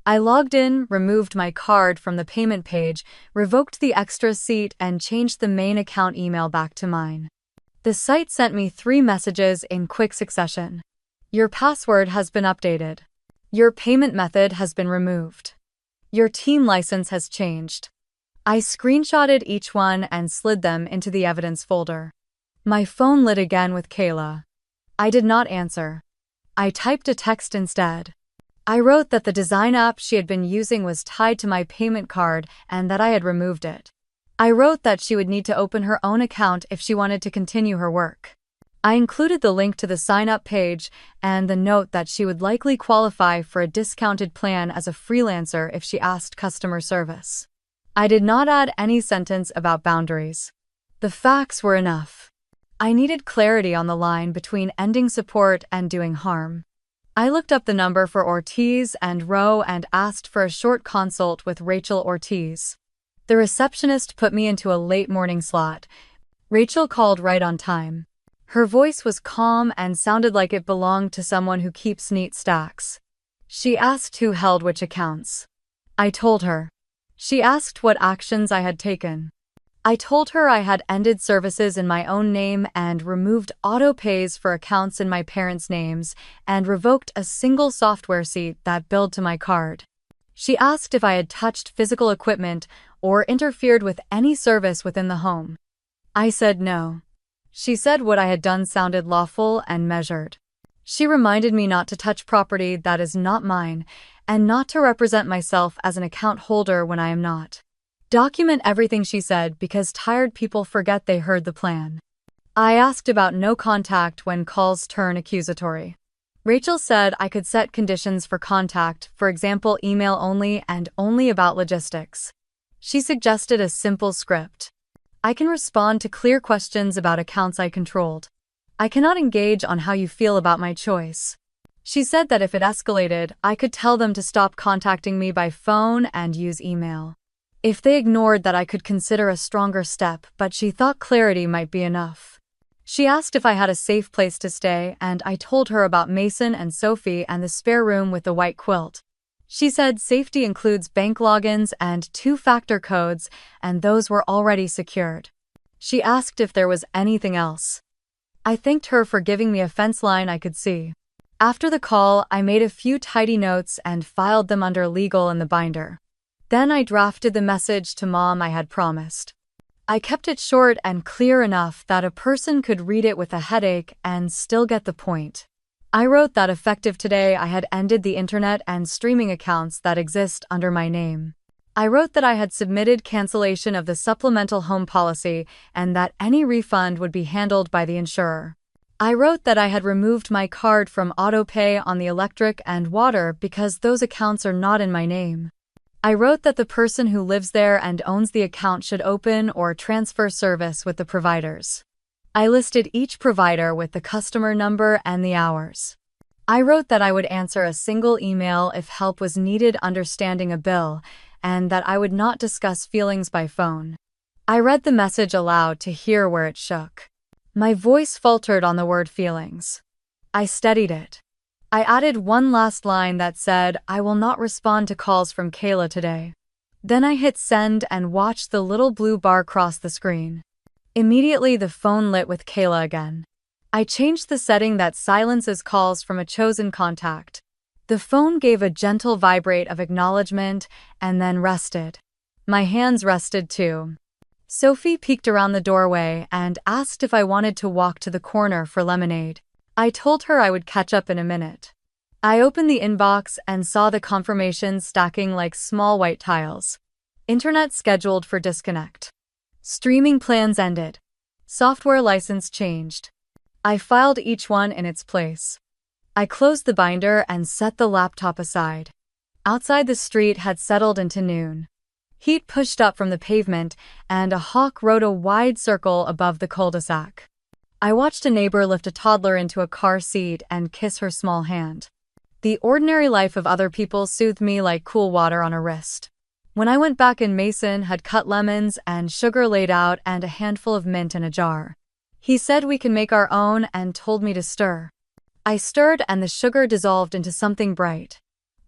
I logged in, removed my card from the payment page, revoked the extra seat, and changed the main account email back to mine. The site sent me 3 messages in quick succession. Your password has been updated. Your payment method has been removed. Your team license has changed. I screenshotted each one and slid them into the evidence folder. My phone lit again with Kayla. I did not answer. I typed a text instead. I wrote that the design app she had been using was tied to my payment card and that I had removed it. I wrote that she would need to open her own account if she wanted to continue her work. I included the link to the sign-up page and the note that she would likely qualify for a discounted plan as a freelancer if she asked customer service. I did not add any sentence about boundaries. The facts were enough. I needed clarity on the line between ending support and doing harm. I looked up the number for Ortiz and Rowe and asked for a short consult with Rachel Ortiz. The receptionist put me into a late morning slot. Rachel called right on time. Her voice was calm and sounded like it belonged to someone who keeps neat stacks. She asked who held which accounts. I told her. She asked what actions I had taken. I told her I had ended services in my own name and removed auto-pays for accounts in my parents' names and revoked a single software seat that billed to my card. She asked if I had touched physical equipment or interfered with any service within the home. I said no. She said what I had done sounded lawful and measured. She reminded me not to touch property that is not mine and not to represent myself as an account holder when I am not. Document everything she said because tired people forget they heard the plan. I asked about no contact when calls turn accusatory. Rachel said I could set conditions for contact, for example email only and only about logistics. She suggested a simple script. I can respond to clear questions about accounts I controlled. I cannot engage on how you feel about my choice. She said that if it escalated, I could tell them to stop contacting me by phone and use email. If they ignored that, I could consider a stronger step, but she thought clarity might be enough. She asked if I had a safe place to stay, and I told her about Mason and Sophie and the spare room with the white quilt. She said safety includes bank logins and 2-factor codes, and those were already secured. She asked if there was anything else. I thanked her for giving me a fence line I could see. After the call, I made a few tidy notes and filed them under legal in the binder. Then I drafted the message to Mom I had promised. I kept it short and clear enough that a person could read it with a headache and still get the point. I wrote that effective today I had ended the internet and streaming accounts that exist under my name. I wrote that I had submitted cancellation of the supplemental home policy and that any refund would be handled by the insurer. I wrote that I had removed my card from autopay on the electric and water because those accounts are not in my name. I wrote that the person who lives there and owns the account should open or transfer service with the providers. I listed each provider with the customer number and the hours. I wrote that I would answer a single email if help was needed understanding a bill, and that I would not discuss feelings by phone. I read the message aloud to hear where it shook. My voice faltered on the word feelings. I steadied it. I added one last line that said, I will not respond to calls from Kayla today. Then I hit send and watched the little blue bar cross the screen. Immediately the phone lit with Kayla again. I changed the setting that silences calls from a chosen contact. The phone gave a gentle vibrate of acknowledgement and then rested. My hands rested too. Sophie peeked around the doorway and asked if I wanted to walk to the corner for lemonade. I told her I would catch up in a minute. I opened the inbox and saw the confirmations stacking like small white tiles. Internet scheduled for disconnect. Streaming plans ended. Software license changed. I filed each one in its place. I closed the binder and set the laptop aside. Outside the street had settled into noon. Heat pushed up from the pavement and a hawk rode a wide circle above the cul-de-sac. I watched a neighbor lift a toddler into a car seat and kiss her small hand. The ordinary life of other people soothed me like cool water on a wrist. When I went back in, Mason had cut lemons and sugar laid out and a handful of mint in a jar. He said we can make our own and told me to stir. I stirred and the sugar dissolved into something bright.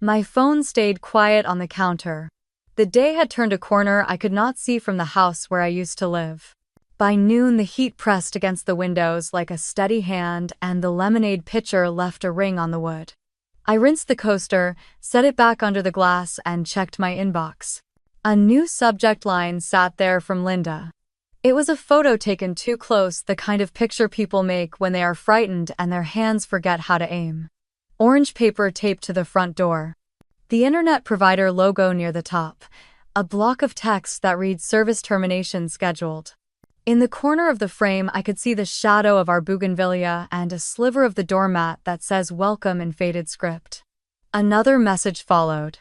My phone stayed quiet on the counter. The day had turned a corner I could not see from the house where I used to live. By noon, the heat pressed against the windows like a steady hand, and the lemonade pitcher left a ring on the wood. I rinsed the coaster, set it back under the glass, and checked my inbox. A new subject line sat there from Linda. It was a photo taken too close, the kind of picture people make when they are frightened and their hands forget how to aim. Orange paper taped to the front door. The internet provider logo near the top. A block of text that reads "Service termination scheduled." In the corner of the frame, I could see the shadow of our bougainvillea and a sliver of the doormat that says "Welcome" in faded script. Another message followed.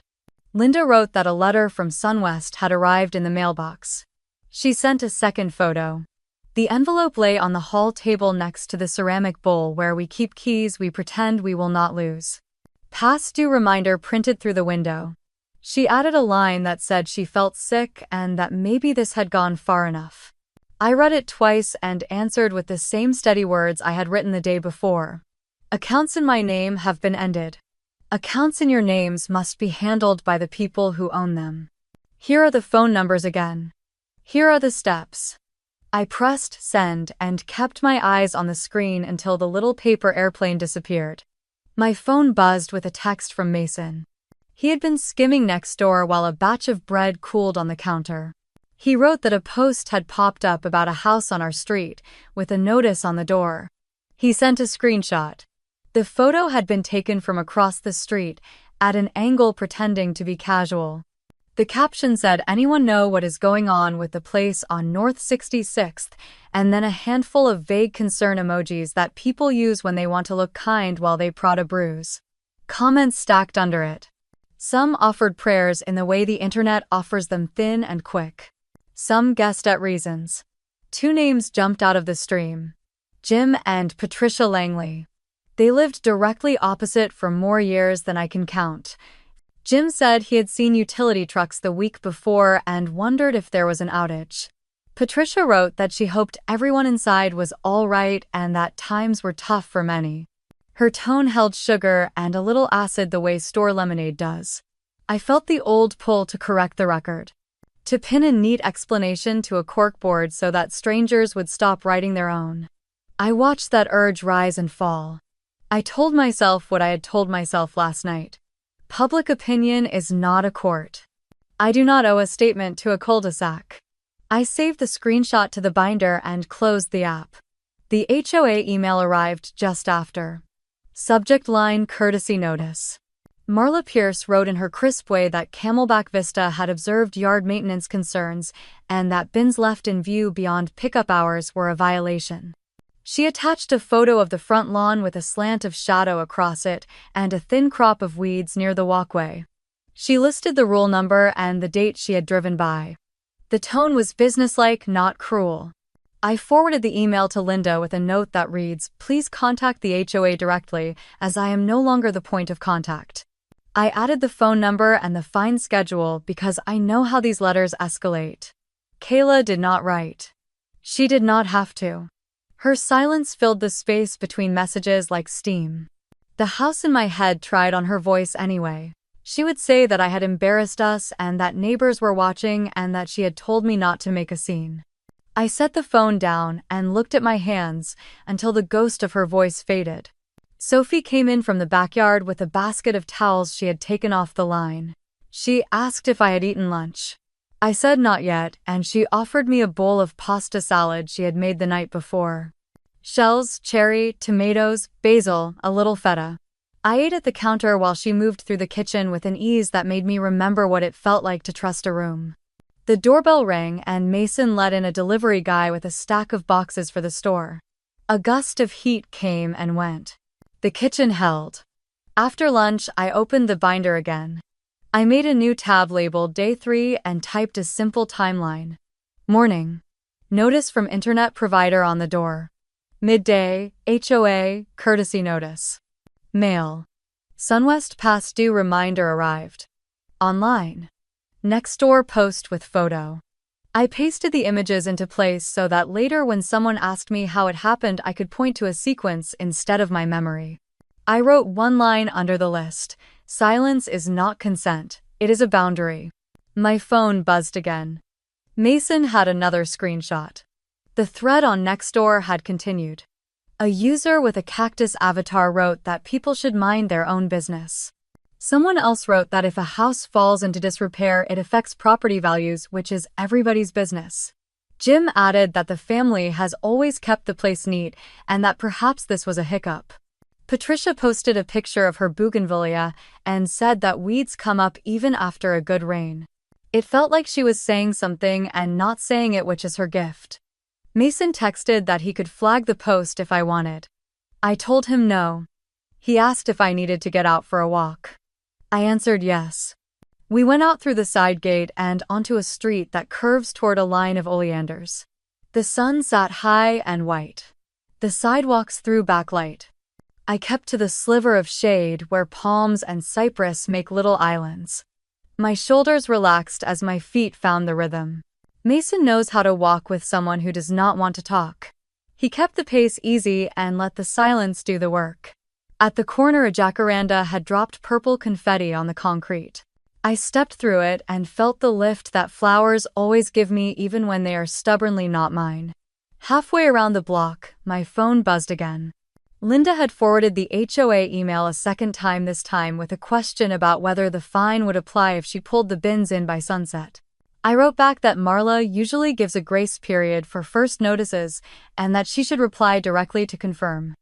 Linda wrote that a letter from SunWest had arrived in the mailbox. She sent a second photo. The envelope lay on the hall table next to the ceramic bowl where we keep keys we pretend we will not lose. Past due reminder printed through the window. She added a line that said she felt sick and that maybe this had gone far enough. I read it twice and answered with the same steady words I had written the day before. Accounts in my name have been ended. Accounts in your names must be handled by the people who own them. Here are the phone numbers again. Here are the steps. I pressed send and kept my eyes on the screen until the little paper airplane disappeared. My phone buzzed with a text from Mason. He had been skimming next door while a batch of bread cooled on the counter. He wrote that a post had popped up about a house on our street, with a notice on the door. He sent a screenshot. The photo had been taken from across the street, at an angle pretending to be casual. The caption said, "Anyone know what is going on with the place on North 66th?" and then a handful of vague concern emojis that people use when they want to look kind while they prod a bruise. Comments stacked under it. Some offered prayers in the way the internet offers them, thin and quick. Some guessed at reasons. Two names jumped out of the stream. Jim and Patricia Langley. They lived directly opposite for more years than I can count. Jim said he had seen utility trucks the week before and wondered if there was an outage. Patricia wrote that she hoped everyone inside was all right and that times were tough for many. Her tone held sugar and a little acid the way store lemonade does. I felt the old pull to correct the record. To pin a neat explanation to a corkboard so that strangers would stop writing their own. I watched that urge rise and fall. I told myself what I had told myself last night. Public opinion is not a court. I do not owe a statement to a cul-de-sac. I saved the screenshot to the binder and closed the app. The HOA email arrived just after. Subject line: courtesy notice. Marla Pierce wrote in her crisp way that Camelback Vista had observed yard maintenance concerns and that bins left in view beyond pickup hours were a violation. She attached a photo of the front lawn with a slant of shadow across it and a thin crop of weeds near the walkway. She listed the rule number and the date she had driven by. The tone was businesslike, not cruel. I forwarded the email to Linda with a note that reads, "Please contact the HOA directly, as I am no longer the point of contact." I added the phone number and the fine schedule because I know how these letters escalate. Kayla did not write. She did not have to. Her silence filled the space between messages like steam. The house in my head tried on her voice anyway. She would say that I had embarrassed us and that neighbors were watching and that she had told me not to make a scene. I set the phone down and looked at my hands until the ghost of her voice faded. Sophie came in from the backyard with a basket of towels she had taken off the line. She asked if I had eaten lunch. I said not yet, and she offered me a bowl of pasta salad she had made the night before. Shells, cherry, tomatoes, basil, a little feta. I ate at the counter while she moved through the kitchen with an ease that made me remember what it felt like to trust a room. The doorbell rang and Mason let in a delivery guy with a stack of boxes for the store. A gust of heat came and went. The kitchen held. After lunch, I opened the binder again. I made a new tab labeled Day 3 and typed a simple timeline. Morning. Notice from internet provider on the door. Midday, HOA, courtesy notice. Mail. SunWest past due reminder arrived. Online. Next door post with photo. I pasted the images into place so that later when someone asked me how it happened I could point to a sequence instead of my memory. I wrote one line under the list. Silence is not consent, it is a boundary. My phone buzzed again. Mason had another screenshot. The thread on Nextdoor had continued. A user with a cactus avatar wrote that people should mind their own business. Someone else wrote that if a house falls into disrepair, it affects property values, which is everybody's business. Jim added that the family has always kept the place neat and that perhaps this was a hiccup. Patricia posted a picture of her bougainvillea and said that weeds come up even after a good rain. It felt like she was saying something and not saying it, which is her gift. Mason texted that he could flag the post if I wanted. I told him no. He asked if I needed to get out for a walk. I answered yes. We went out through the side gate and onto a street that curves toward a line of oleanders. The sun sat high and white. The sidewalks threw backlight. I kept to the sliver of shade where palms and cypress make little islands. My shoulders relaxed as my feet found the rhythm. Mason knows how to walk with someone who does not want to talk. He kept the pace easy and let the silence do the work. At the corner, a jacaranda had dropped purple confetti on the concrete. I stepped through it and felt the lift that flowers always give me even when they are stubbornly not mine. Halfway around the block, my phone buzzed again. Linda had forwarded the HOA email a second time, this time with a question about whether the fine would apply if she pulled the bins in by sunset. I wrote back that Marla usually gives a grace period for first notices and that she should reply directly to confirm.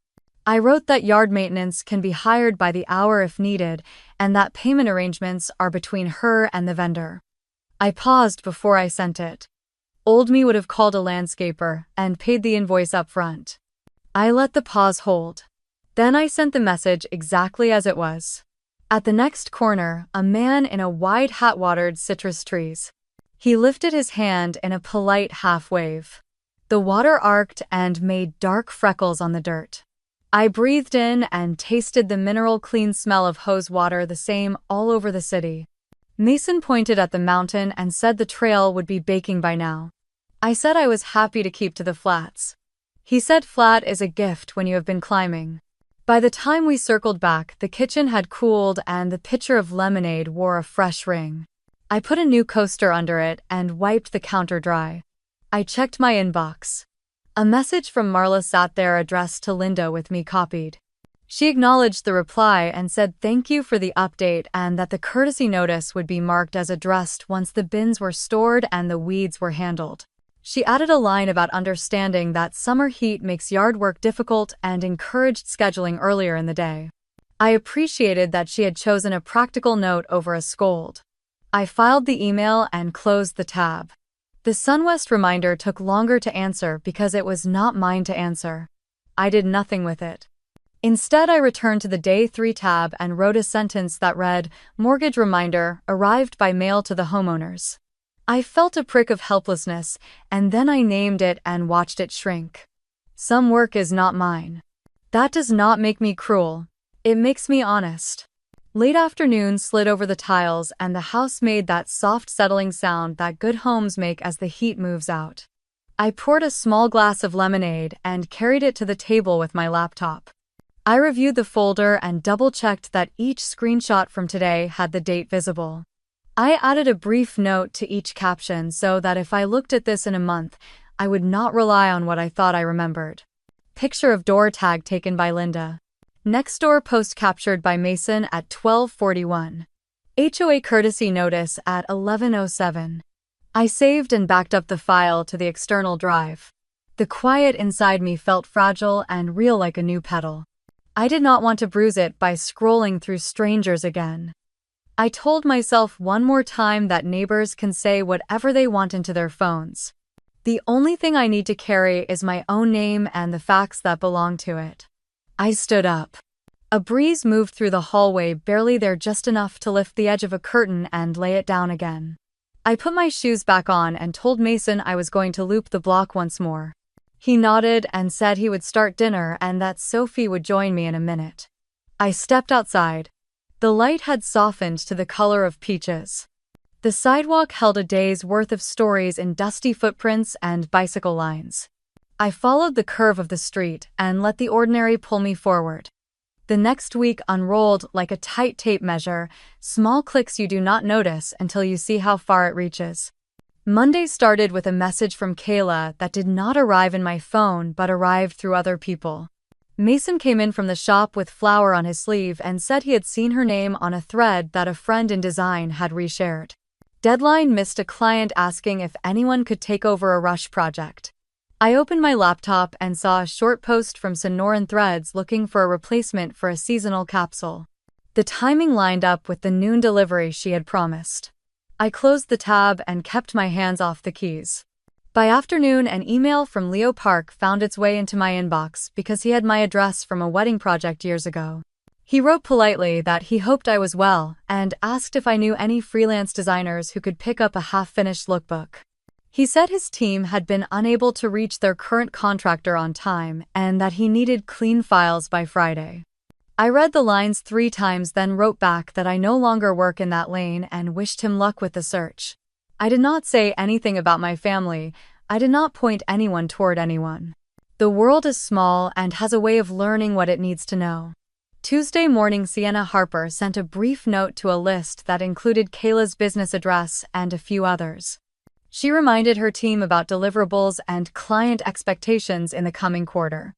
I wrote that yard maintenance can be hired by the hour if needed and that payment arrangements are between her and the vendor. I paused before I sent it. Old me would have called a landscaper and paid the invoice up front. I let the pause hold. Then I sent the message exactly as it was. At the next corner, a man in a wide hat watered citrus trees. He lifted his hand in a polite half wave. The water arced and made dark freckles on the dirt. I breathed in and tasted the mineral clean smell of hose water, the same all over the city. Mason pointed at the mountain and said the trail would be baking by now. I said I was happy to keep to the flats. He said flat is a gift when you have been climbing. By the time we circled back, the kitchen had cooled and the pitcher of lemonade wore a fresh ring. I put a new coaster under it and wiped the counter dry. I checked my inbox. A message from Marla sat there addressed to Linda with me copied. She acknowledged the reply and said thank you for the update and that the courtesy notice would be marked as addressed once the bins were stored and the weeds were handled. She added a line about understanding that summer heat makes yard work difficult and encouraged scheduling earlier in the day. I appreciated that she had chosen a practical note over a scold. I filed the email and closed the tab. The SunWest reminder took longer to answer because it was not mine to answer. I did nothing with it. Instead, I returned to the Day 3 tab and wrote a sentence that read, "Mortgage reminder, arrived by mail to the homeowners." I felt a prick of helplessness, and then I named it and watched it shrink. Some work is not mine. That does not make me cruel. It makes me honest. Late afternoon slid over the tiles and the house made that soft settling sound that good homes make as the heat moves out. I poured a small glass of lemonade and carried it to the table with my laptop. I reviewed the folder and double-checked that each screenshot from today had the date visible. I added a brief note to each caption so that if I looked at this in a month, I would not rely on what I thought I remembered. Picture of door tag taken by Linda. Nextdoor post captured by Mason at 12:41. HOA courtesy notice at 11:07. I saved and backed up the file to the external drive. The quiet inside me felt fragile and real, like a new petal. I did not want to bruise it by scrolling through strangers again. I told myself one more time that neighbors can say whatever they want into their phones. The only thing I need to carry is my own name and the facts that belong to it. I stood up. A breeze moved through the hallway, barely there, just enough to lift the edge of a curtain and lay it down again. I put my shoes back on and told Mason I was going to loop the block once more. He nodded and said he would start dinner and that Sophie would join me in a minute. I stepped outside. The light had softened to the color of peaches. The sidewalk held a day's worth of stories in dusty footprints and bicycle lines. I followed the curve of the street and let the ordinary pull me forward. The next week unrolled like a tight tape measure, small clicks you do not notice until you see how far it reaches. Monday started with a message from Kayla that did not arrive in my phone but arrived through other people. Mason came in from the shop with flour on his sleeve and said he had seen her name on a thread that a friend in design had reshared. Deadline missed a client asking if anyone could take over a rush project. I opened my laptop and saw a short post from Sonoran Threads looking for a replacement for a seasonal capsule. The timing lined up with the noon delivery she had promised. I closed the tab and kept my hands off the keys. By afternoon, an email from Leo Park found its way into my inbox because he had my address from a wedding project years ago. He wrote politely that he hoped I was well and asked if I knew any freelance designers who could pick up a half-finished lookbook. He said his team had been unable to reach their current contractor on time and that he needed clean files by Friday. I read the lines 3 times, then wrote back that I no longer work in that lane and wished him luck with the search. I did not say anything about my family. I did not point anyone toward anyone. The world is small and has a way of learning what it needs to know. Tuesday morning, Sienna Harper sent a brief note to a list that included Kayla's business address and a few others. She reminded her team about deliverables and client expectations in the coming quarter.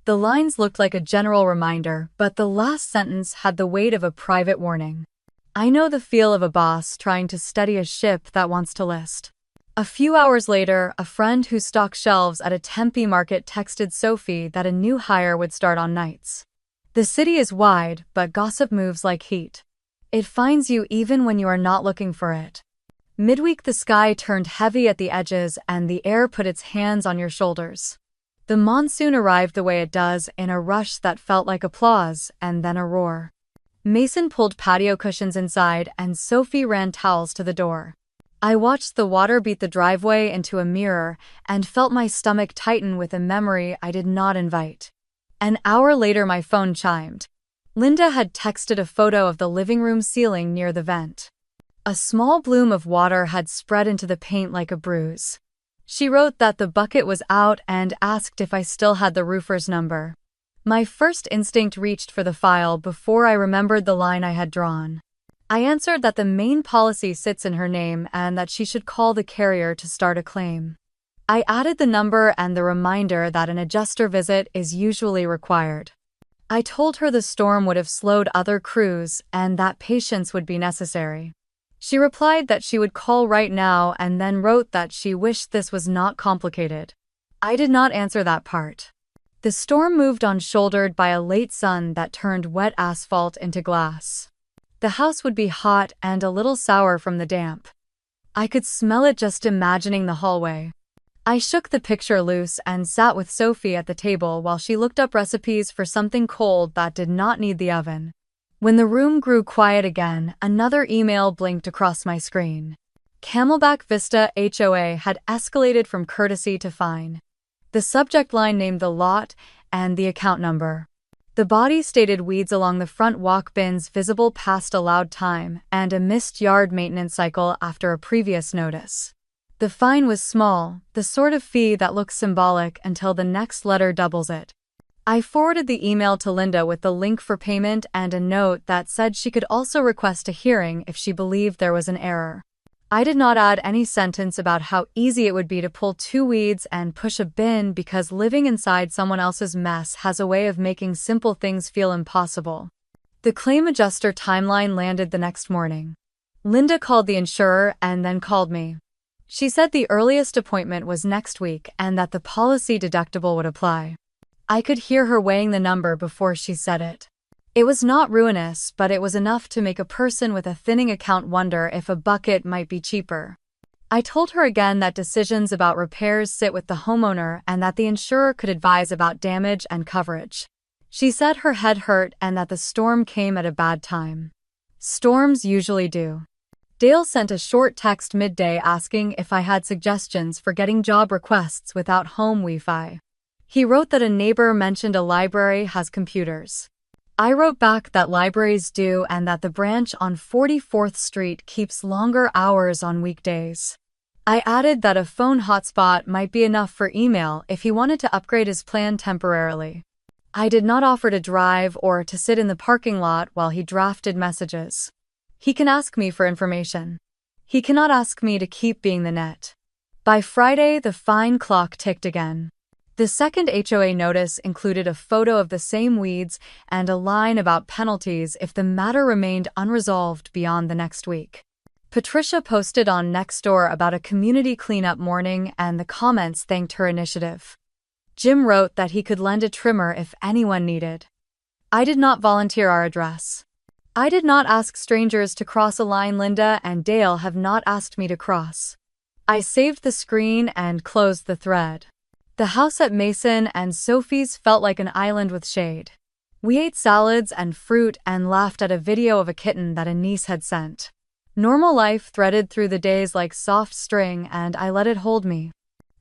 The lines looked like a general reminder, but the last sentence had the weight of a private warning. I know the feel of a boss trying to steady a ship that wants to list. A few hours later, a friend who stocks shelves at a Tempe market texted Sophie that a new hire would start on nights. The city is wide, but gossip moves like heat. It finds you even when you are not looking for it. Midweek, the sky turned heavy at the edges and the air put its hands on your shoulders. The monsoon arrived the way it does, in a rush that felt like applause and then a roar. Mason pulled patio cushions inside and Sophie ran towels to the door. I watched the water beat the driveway into a mirror and felt my stomach tighten with a memory I did not invite. An hour later, my phone chimed. Linda had texted a photo of the living room ceiling near the vent. A small bloom of water had spread into the paint like a bruise. She wrote that the bucket was out and asked if I still had the roofer's number. My first instinct reached for the file before I remembered the line I had drawn. I answered that the main policy sits in her name and that she should call the carrier to start a claim. I added the number and the reminder that an adjuster visit is usually required. I told her the storm would have slowed other crews and that patience would be necessary. She replied that she would call right now and then wrote that she wished this was not complicated. I did not answer that part. The storm moved on, shouldered by a late sun that turned wet asphalt into glass. The house would be hot and a little sour from the damp. I could smell it just imagining the hallway. I shook the picture loose and sat with Sophie at the table while she looked up recipes for something cold that did not need the oven. When the room grew quiet again, another email blinked across my screen. Camelback Vista HOA had escalated from courtesy to fine. The subject line named the lot and the account number. The body stated weeds along the front walk, bins visible past allowed time, and a missed yard maintenance cycle after a previous notice. The fine was small, the sort of fee that looks symbolic until the next letter doubles it. I forwarded the email to Linda with the link for payment and a note that said she could also request a hearing if she believed there was an error. I did not add any sentence about how easy it would be to pull 2 weeds and push a bin because living inside someone else's mess has a way of making simple things feel impossible. The claim adjuster timeline landed the next morning. Linda called the insurer and then called me. She said the earliest appointment was next week and that the policy deductible would apply. I could hear her weighing the number before she said it. It was not ruinous, but it was enough to make a person with a thinning account wonder if a bucket might be cheaper. I told her again that decisions about repairs sit with the homeowner and that the insurer could advise about damage and coverage. She said her head hurt and that the storm came at a bad time. Storms usually do. Dale sent a short text midday asking if I had suggestions for getting job requests without home Wi-Fi. He wrote that a neighbor mentioned a library has computers. I wrote back that libraries do and that the branch on 44th Street keeps longer hours on weekdays. I added that a phone hotspot might be enough for email if he wanted to upgrade his plan temporarily. I did not offer to drive or to sit in the parking lot while he drafted messages. He can ask me for information. He cannot ask me to keep being the net. By Friday, the fine clock ticked again. The second HOA notice included a photo of the same weeds and a line about penalties if the matter remained unresolved beyond the next week. Patricia posted on Nextdoor about a community cleanup morning, and the comments thanked her initiative. Jim wrote that he could lend a trimmer if anyone needed. I did not volunteer our address. I did not ask strangers to cross a line Linda and Dale have not asked me to cross. I saved the screen and closed the thread. The house at Mason and Sophie's felt like an island with shade. We ate salads and fruit and laughed at a video of a kitten that a niece had sent. Normal life threaded through the days like soft string, and I let it hold me.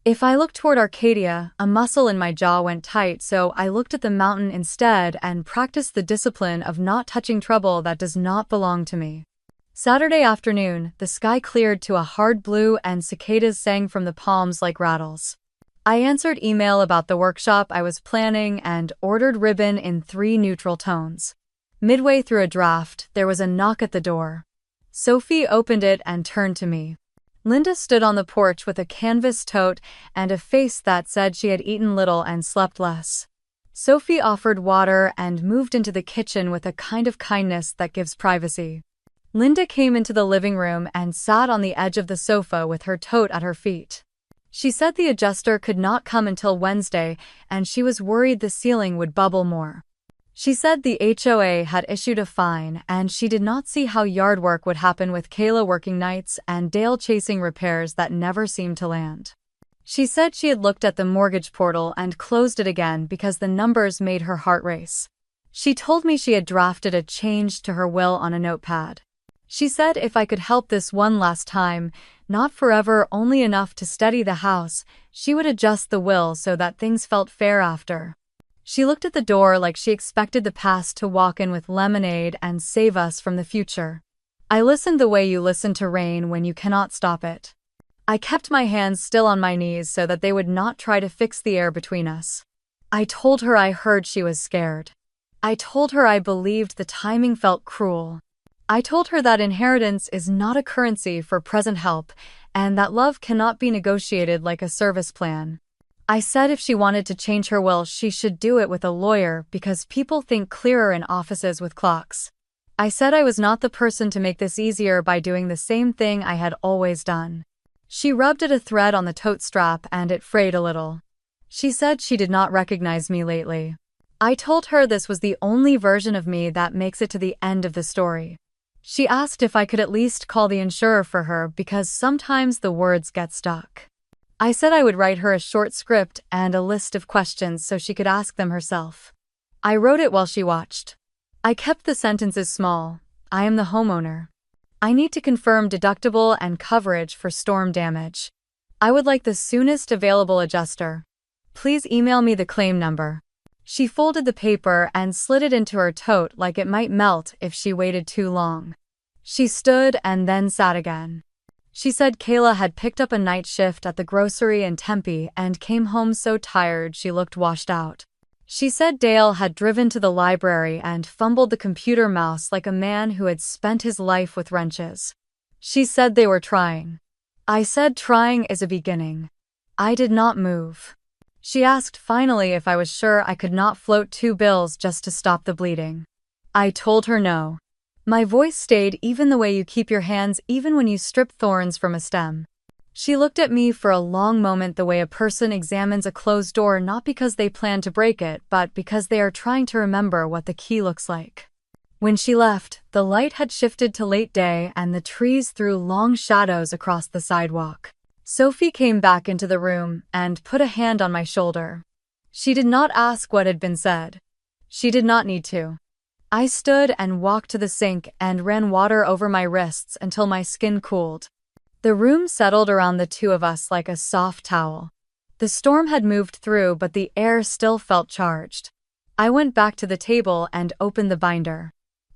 If I looked toward Arcadia, a muscle in my jaw went tight, so I looked at the mountain instead and practiced the discipline of not touching trouble that does not belong to me. Saturday afternoon, the sky cleared to a hard blue and cicadas sang from the palms like rattles. I answered email about the workshop I was planning and ordered ribbon in 3 neutral tones. Midway through a draft, there was a knock at the door. Sophie opened it and turned to me. Linda stood on the porch with a canvas tote and a face that said she had eaten little and slept less. Sophie offered water and moved into the kitchen with a kind of kindness that gives privacy. Linda came into the living room and sat on the edge of the sofa with her tote at her feet. She said the adjuster could not come until Wednesday, and she was worried the ceiling would bubble more. She said the HOA had issued a fine, and she did not see how yard work would happen with Kayla working nights and Dale chasing repairs that never seemed to land. She said she had looked at the mortgage portal and closed it again because the numbers made her heart race. She told me she had drafted a change to her will on a notepad. She said if I could help this one last time, not forever, only enough to steady the house, she would adjust the will so that things felt fair after. She looked at the door like she expected the past to walk in with lemonade and save us from the future. I listened the way you listen to rain when you cannot stop it. I kept my hands still on my knees so that they would not try to fix the air between us. I told her I heard she was scared. I told her I believed the timing felt cruel. I told her that inheritance is not a currency for present help, and that love cannot be negotiated like a service plan. I said if she wanted to change her will, she should do it with a lawyer because people think clearer in offices with clocks. I said I was not the person to make this easier by doing the same thing I had always done. She rubbed at a thread on the tote strap and it frayed a little. She said she did not recognize me lately. I told her this was the only version of me that makes it to the end of the story. She asked if I could at least call the insurer for her because sometimes the words get stuck. I said I would write her a short script and a list of questions so she could ask them herself. I wrote it while she watched. I kept the sentences small. I am the homeowner. I need to confirm deductible and coverage for storm damage. I would like the soonest available adjuster. Please email me the claim number. She folded the paper and slid it into her tote like it might melt if she waited too long. She stood and then sat again. She said Kayla had picked up a night shift at the grocery in Tempe and came home so tired she looked washed out. She said Dale had driven to the library and fumbled the computer mouse like a man who had spent his life with wrenches. She said they were trying. I said trying is a beginning. I did not move. She asked finally if I was sure I could not float 2 bills just to stop the bleeding. I told her no. My voice stayed even the way you keep your hands even when you strip thorns from a stem. She looked at me for a long moment the way a person examines a closed door not because they plan to break it but because they are trying to remember what the key looks like. When she left, the light had shifted to late day and the trees threw long shadows across the sidewalk. Sophie came back into the room and put a hand on my shoulder. She did not ask what had been said. She did not need to. I stood and walked to the sink and ran water over my wrists until my skin cooled. The room settled around the two of us like a soft towel. The storm had moved through, but the air still felt charged. I went back to the table and opened the binder.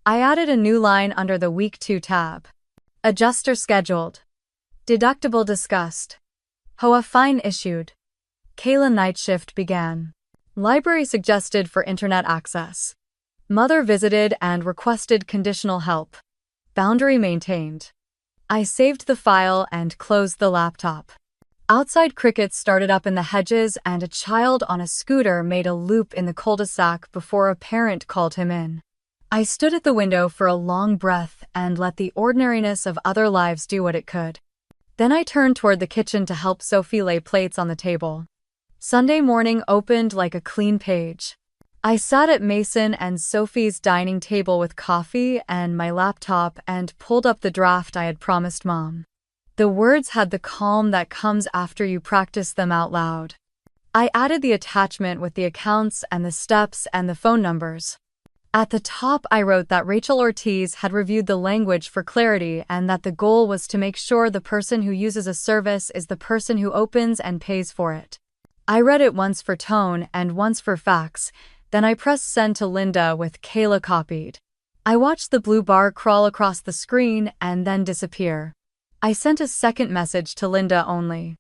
I added a new line under the Week 2 tab. Adjuster scheduled. Deductible discussed. HOA fine issued. Kayla night shift began. Library suggested for internet access. Mother visited and requested conditional help. Boundary maintained. I saved the file and closed the laptop. Outside crickets started up in the hedges and a child on a scooter made a loop in the cul-de-sac before a parent called him in. I stood at the window for a long breath and let the ordinariness of other lives do what it could. Then I turned toward the kitchen to help Sophie lay plates on the table. Sunday morning opened like a clean page. I sat at Mason and Sophie's dining table with coffee and my laptop and pulled up the draft I had promised Mom. The words had the calm that comes after you practice them out loud. I added the attachment with the accounts and the steps and the phone numbers. At the top, I wrote that Rachel Ortiz had reviewed the language for clarity and that the goal was to make sure the person who uses a service is the person who opens and pays for it. I read it once for tone and once for facts, then I pressed send to Linda with Kayla copied. I watched the blue bar crawl across the screen and then disappear. I sent a second message to Linda only.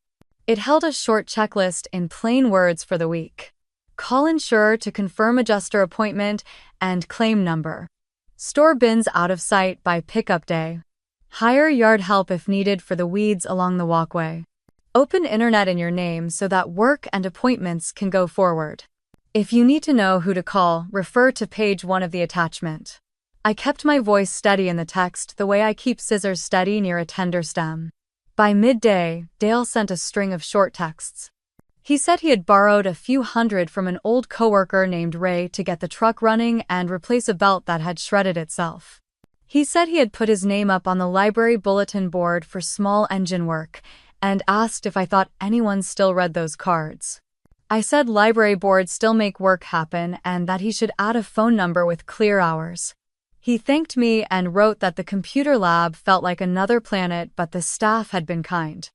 It held a short checklist in plain words for the week. Call insurer to confirm adjuster appointment and claim number. Store bins out of sight by pickup day. Hire yard help if needed for the weeds along the walkway. Open internet in your name so that work and appointments can go forward. If you need to know who to call, refer to page 1 of the attachment. I kept my voice steady in the text the way I keep scissors steady near a tender stem. By midday, Dale sent a string of short texts. He said he had borrowed a few hundred from an old coworker named Ray to get the truck running and replace a belt that had shredded itself. He said he had put his name up on the library bulletin board for small engine work and asked if I thought anyone still read those cards. I said library boards still make work happen and that he should add a phone number with clear hours. He thanked me and wrote that the computer lab felt like another planet but the staff had been kind.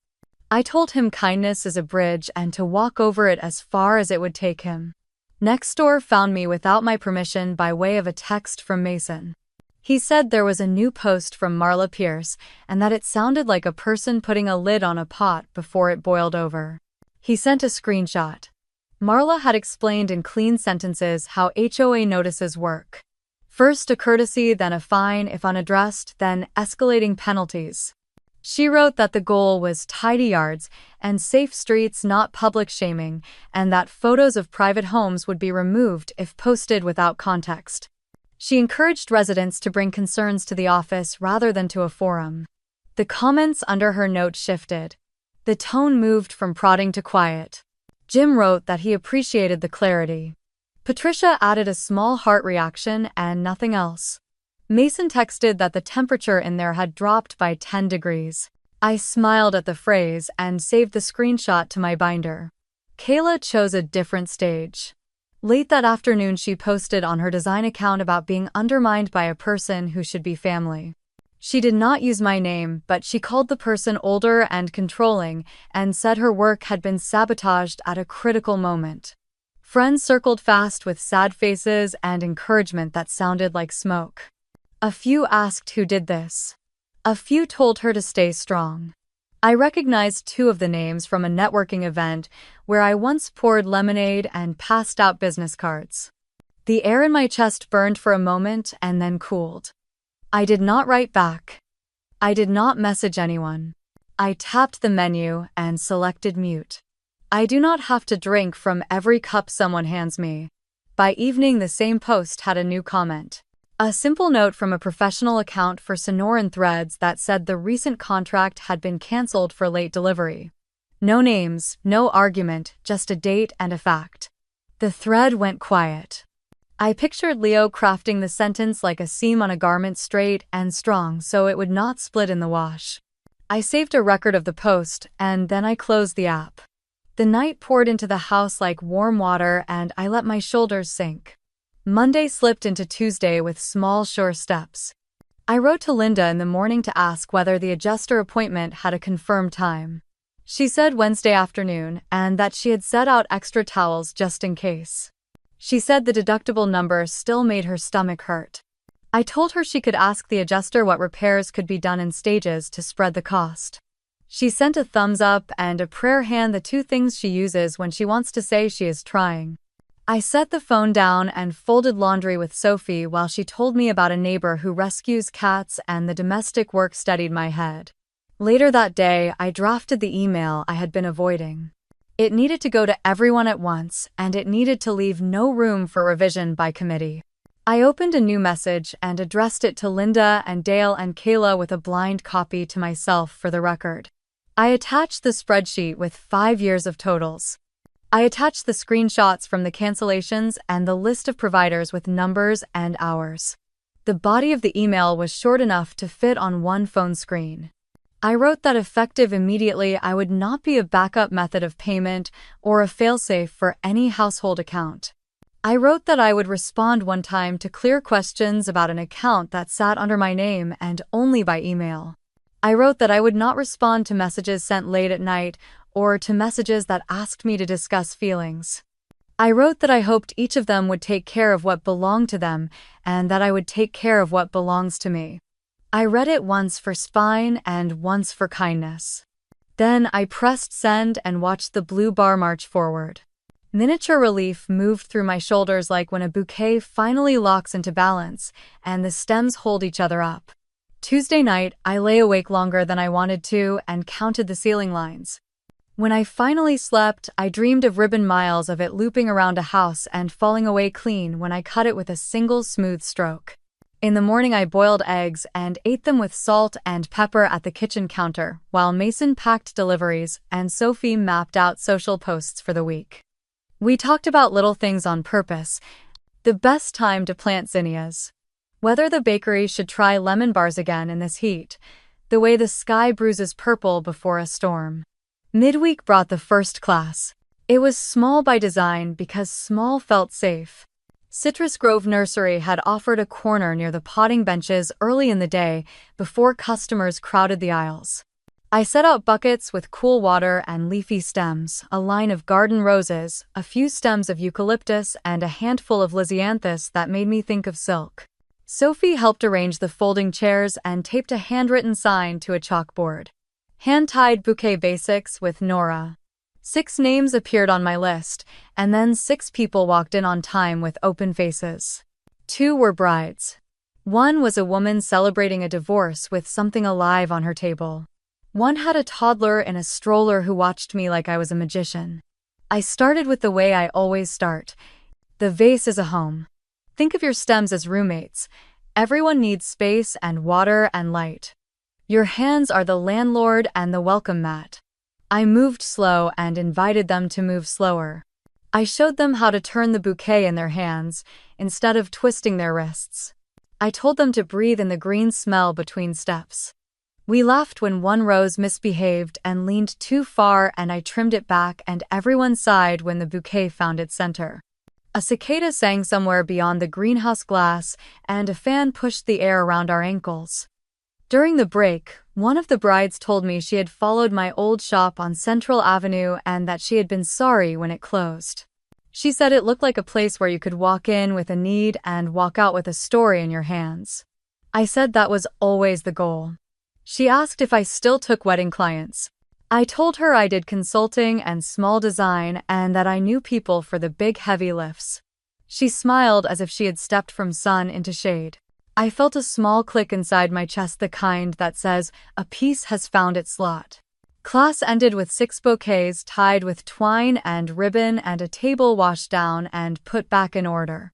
I told him kindness is a bridge and to walk over it as far as it would take him. Nextdoor found me without my permission by way of a text from Mason. He said there was a new post from Marla Pierce and that it sounded like a person putting a lid on a pot before it boiled over. He sent a screenshot. Marla had explained in clean sentences how HOA notices work. First a courtesy, then a fine if unaddressed, then escalating penalties. She wrote that the goal was tidy yards and safe streets, not public shaming, and that photos of private homes would be removed if posted without context. She encouraged residents to bring concerns to the office rather than to a forum. The comments under her note shifted. The tone moved from prodding to quiet. Jim wrote that he appreciated the clarity. Patricia added a small heart reaction and nothing else. Mason texted that the temperature in there had dropped by 10 degrees. I smiled at the phrase and saved the screenshot to my binder. Kayla chose a different stage. Late that afternoon, she posted on her design account about being undermined by a person who should be family. She did not use my name, but she called the person older and controlling and said her work had been sabotaged at a critical moment. Friends circled fast with sad faces and encouragement that sounded like smoke. A few asked who did this. A few told her to stay strong. I recognized 2 of the names from a networking event where I once poured lemonade and passed out business cards. The air in my chest burned for a moment and then cooled. I did not write back. I did not message anyone. I tapped the menu and selected mute. I do not have to drink from every cup someone hands me. By evening, the same post had a new comment. A simple note from a professional account for Sonoran Threads that said the recent contract had been canceled for late delivery. No names, no argument, just a date and a fact. The thread went quiet. I pictured Leo crafting the sentence like a seam on a garment, straight and strong so it would not split in the wash. I saved a record of the post and then I closed the app. The night poured into the house like warm water and I let my shoulders sink. Monday slipped into Tuesday with small, sure steps. I wrote to Linda in the morning to ask whether the adjuster appointment had a confirmed time. She said Wednesday afternoon and that she had set out extra towels just in case. She said the deductible number still made her stomach hurt. I told her she could ask the adjuster what repairs could be done in stages to spread the cost. She sent a thumbs up and a prayer hand, the 2 things she uses when she wants to say she is trying. I set the phone down and folded laundry with Sophie while she told me about a neighbor who rescues cats, and the domestic work steadied my head. Later that day, I drafted the email I had been avoiding. It needed to go to everyone at once, and it needed to leave no room for revision by committee. I opened a new message and addressed it to Linda and Dale and Kayla with a blind copy to myself for the record. I attached the spreadsheet with 5 years of totals. I attached the screenshots from the cancellations and the list of providers with numbers and hours. The body of the email was short enough to fit on one phone screen. I wrote that effective immediately, I would not be a backup method of payment or a failsafe for any household account. I wrote that I would respond one time to clear questions about an account that sat under my name and only by email. I wrote that I would not respond to messages sent late at night or to messages that asked me to discuss feelings. I wrote that I hoped each of them would take care of what belonged to them and that I would take care of what belongs to me. I read it once for spine and once for kindness. Then I pressed send and watched the blue bar march forward. Miniature relief moved through my shoulders like when a bouquet finally locks into balance and the stems hold each other up. Tuesday night, I lay awake longer than I wanted to and counted the ceiling lines. When I finally slept, I dreamed of ribbon miles of it looping around a house and falling away clean when I cut it with a single smooth stroke. In the morning, I boiled eggs and ate them with salt and pepper at the kitchen counter, while Mason packed deliveries and Sophie mapped out social posts for the week. We talked about little things on purpose. The best time to plant zinnias. Whether the bakery should try lemon bars again in this heat. The way the sky bruises purple before a storm. Midweek brought the first class. It was small by design because small felt safe. Citrus Grove Nursery had offered a corner near the potting benches early in the day before customers crowded the aisles. I set out buckets with cool water and leafy stems, a line of garden roses, a few stems of eucalyptus, and a handful of lisianthus that made me think of silk. Sophie helped arrange the folding chairs and taped a handwritten sign to a chalkboard. Hand-tied bouquet basics with Nora. 6 names appeared on my list, and then 6 people walked in on time with open faces. 2 were brides. 1 was a woman celebrating a divorce with something alive on her table. 1 had a toddler in a stroller who watched me like I was a magician. I started with the way I always start. The vase is a home. Think of your stems as roommates. Everyone needs space and water and light. Your hands are the landlord and the welcome mat. I moved slow and invited them to move slower. I showed them how to turn the bouquet in their hands, instead of twisting their wrists. I told them to breathe in the green smell between steps. We laughed when one rose misbehaved and leaned too far, and I trimmed it back, and everyone sighed when the bouquet found its center. A cicada sang somewhere beyond the greenhouse glass, and a fan pushed the air around our ankles. During the break, one of the brides told me she had followed my old shop on Central Avenue and that she had been sorry when it closed. She said it looked like a place where you could walk in with a need and walk out with a story in your hands. I said that was always the goal. She asked if I still took wedding clients. I told her I did consulting and small design and that I knew people for the big heavy lifts. She smiled as if she had stepped from sun into shade. I felt a small click inside my chest, the kind that says, a piece has found its slot. Class ended with 6 bouquets tied with twine and ribbon and a table washed down and put back in order.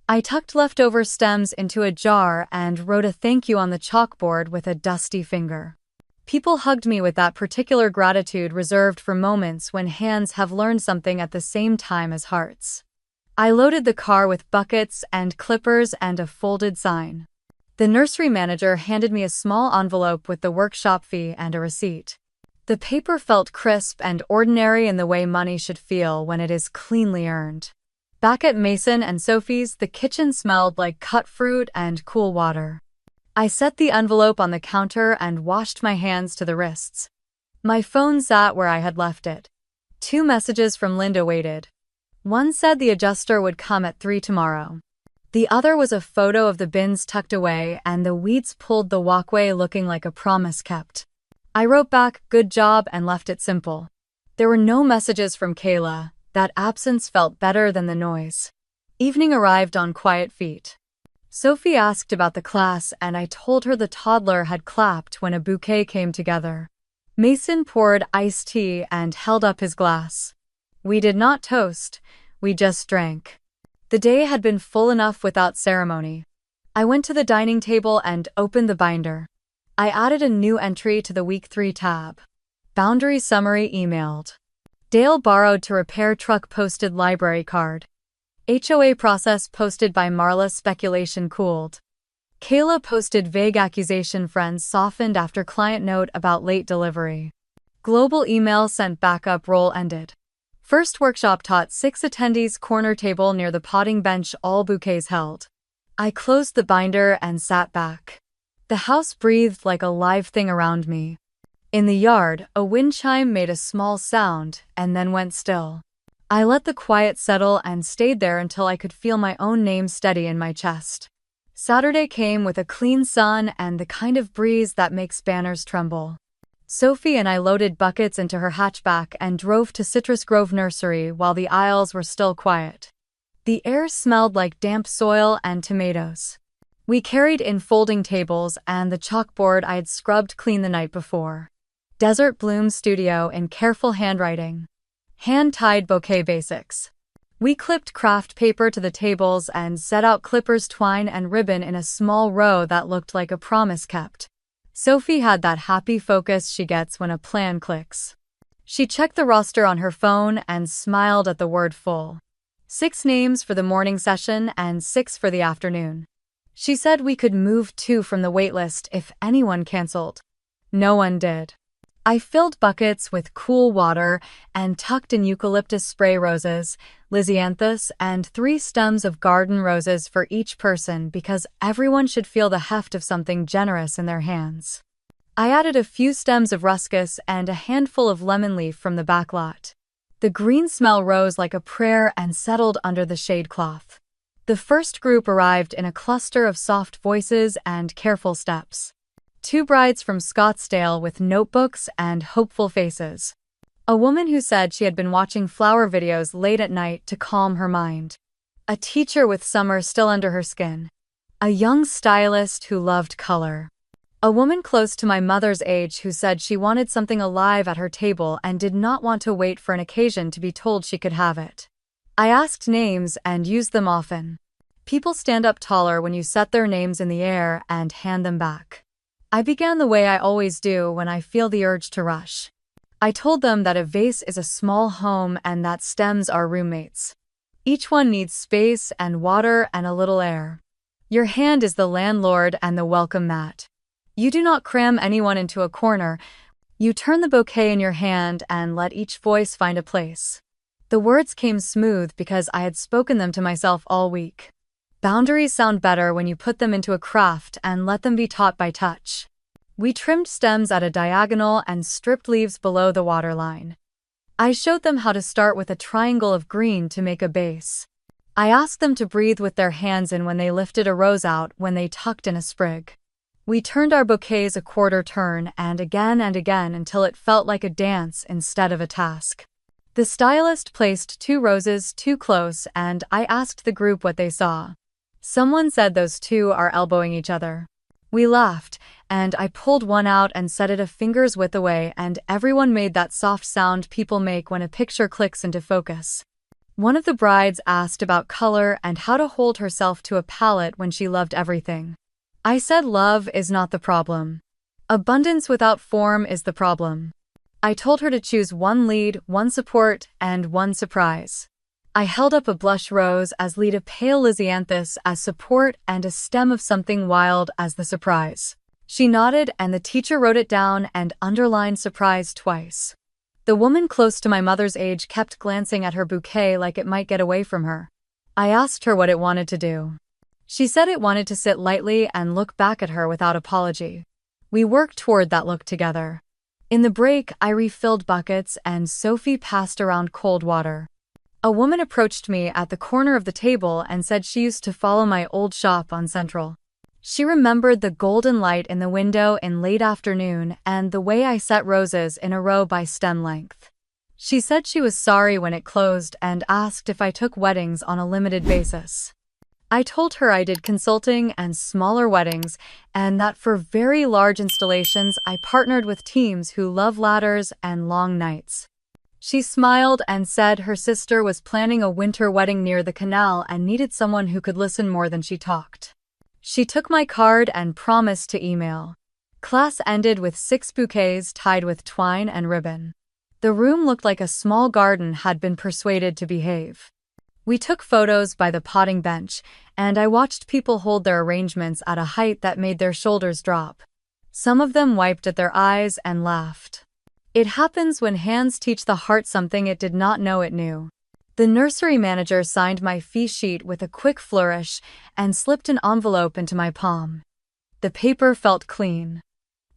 I tucked leftover stems into a jar and wrote a thank you on the chalkboard with a dusty finger. People hugged me with that particular gratitude reserved for moments when hands have learned something at the same time as hearts. I loaded the car with buckets and clippers and a folded sign. The nursery manager handed me a small envelope with the workshop fee and a receipt. The paper felt crisp and ordinary in the way money should feel when it is cleanly earned. Back at Mason and Sophie's, the kitchen smelled like cut fruit and cool water. I set the envelope on the counter and washed my hands to the wrists. My phone sat where I had left it. 2 messages from Linda waited. One said the adjuster would come at 3 tomorrow. The other was a photo of the bins tucked away and the weeds pulled the walkway, looking like a promise kept. I wrote back, good job, and left it simple. There were no messages from Kayla. That absence felt better than the noise. Evening arrived on quiet feet. Sophie asked about the class and I told her the toddler had clapped when a bouquet came together. Mason poured iced tea and held up his glass. We did not toast, we just drank. The day had been full enough without ceremony. I went to the dining table and opened the binder. I added a new entry to the Week 3 tab. Boundary summary emailed. Dale borrowed to repair truck posted library card. HOA process posted by Marla speculation cooled. Kayla posted vague accusation friends softened after client note about late delivery. Global email sent backup role ended. First workshop taught 6 attendees corner table near the potting bench all bouquets held. I closed the binder and sat back. The house breathed like a live thing around me. In the yard, a wind chime made a small sound and then went still. I let the quiet settle and stayed there until I could feel my own name steady in my chest. Saturday came with a clean sun and the kind of breeze that makes banners tremble. Sophie and I loaded buckets into her hatchback and drove to Citrus Grove Nursery while the aisles were still quiet. The air smelled like damp soil and tomatoes. We carried in folding tables and the chalkboard I had scrubbed clean the night before. Desert Bloom Studio in careful handwriting. Hand-tied bouquet basics. We clipped craft paper to the tables and set out clippers, twine, and ribbon in a small row that looked like a promise kept. Sophie had that happy focus she gets when a plan clicks. She checked the roster on her phone and smiled at the word full. 6 names for the morning session and 6 for the afternoon. She said we could move 2 from the waitlist if anyone canceled. No one did. I filled buckets with cool water and tucked in eucalyptus spray roses, lisianthus, and 3 stems of garden roses for each person because everyone should feel the heft of something generous in their hands. I added a few stems of ruscus and a handful of lemon leaf from the back lot. The green smell rose like a prayer and settled under the shade cloth. The first group arrived in a cluster of soft voices and careful steps. 2 brides from Scottsdale with notebooks and hopeful faces. A woman who said she had been watching flower videos late at night to calm her mind. A teacher with summer still under her skin. A young stylist who loved color. A woman close to my mother's age who said she wanted something alive at her table and did not want to wait for an occasion to be told she could have it. I asked names and used them often. People stand up taller when you set their names in the air and hand them back. I began the way I always do when I feel the urge to rush. I told them that a vase is a small home and that stems are roommates. Each one needs space and water and a little air. Your hand is the landlord and the welcome mat. You do not cram anyone into a corner. You turn the bouquet in your hand and let each voice find a place. The words came smooth because I had spoken them to myself all week. Boundaries sound better when you put them into a craft and let them be taught by touch. We trimmed stems at a diagonal and stripped leaves below the waterline. I showed them how to start with a triangle of green to make a base. I asked them to breathe with their hands in when they lifted a rose out, when they tucked in a sprig. We turned our bouquets a quarter turn and again until it felt like a dance instead of a task. The stylist placed 2 roses too close and I asked the group what they saw. Someone said those 2 are elbowing each other. We laughed, and I pulled one out and set it a finger's width away, and everyone made that soft sound people make when a picture clicks into focus. One of the brides asked about color and how to hold herself to a palette when she loved everything. I said love is not the problem. Abundance without form is the problem. I told her to choose 1 lead, 1 support, and 1 surprise. I held up a blush rose as lead, a pale lisianthus as support, and a stem of something wild as the surprise. She nodded and the teacher wrote it down and underlined surprise twice. The woman close to my mother's age kept glancing at her bouquet like it might get away from her. I asked her what it wanted to do. She said it wanted to sit lightly and look back at her without apology. We worked toward that look together. In the break, I refilled buckets and Sophie passed around cold water. A woman approached me at the corner of the table and said she used to follow my old shop on Central. She remembered the golden light in the window in late afternoon and the way I set roses in a row by stem length. She said she was sorry when it closed and asked if I took weddings on a limited basis. I told her I did consulting and smaller weddings, and that for very large installations, I partnered with teams who love ladders and long nights. She smiled and said her sister was planning a winter wedding near the canal and needed someone who could listen more than she talked. She took my card and promised to email. Class ended with 6 bouquets tied with twine and ribbon. The room looked like a small garden had been persuaded to behave. We took photos by the potting bench, and I watched people hold their arrangements at a height that made their shoulders drop. Some of them wiped at their eyes and laughed. It happens when hands teach the heart something it did not know it knew. The nursery manager signed my fee sheet with a quick flourish and slipped an envelope into my palm. The paper felt clean.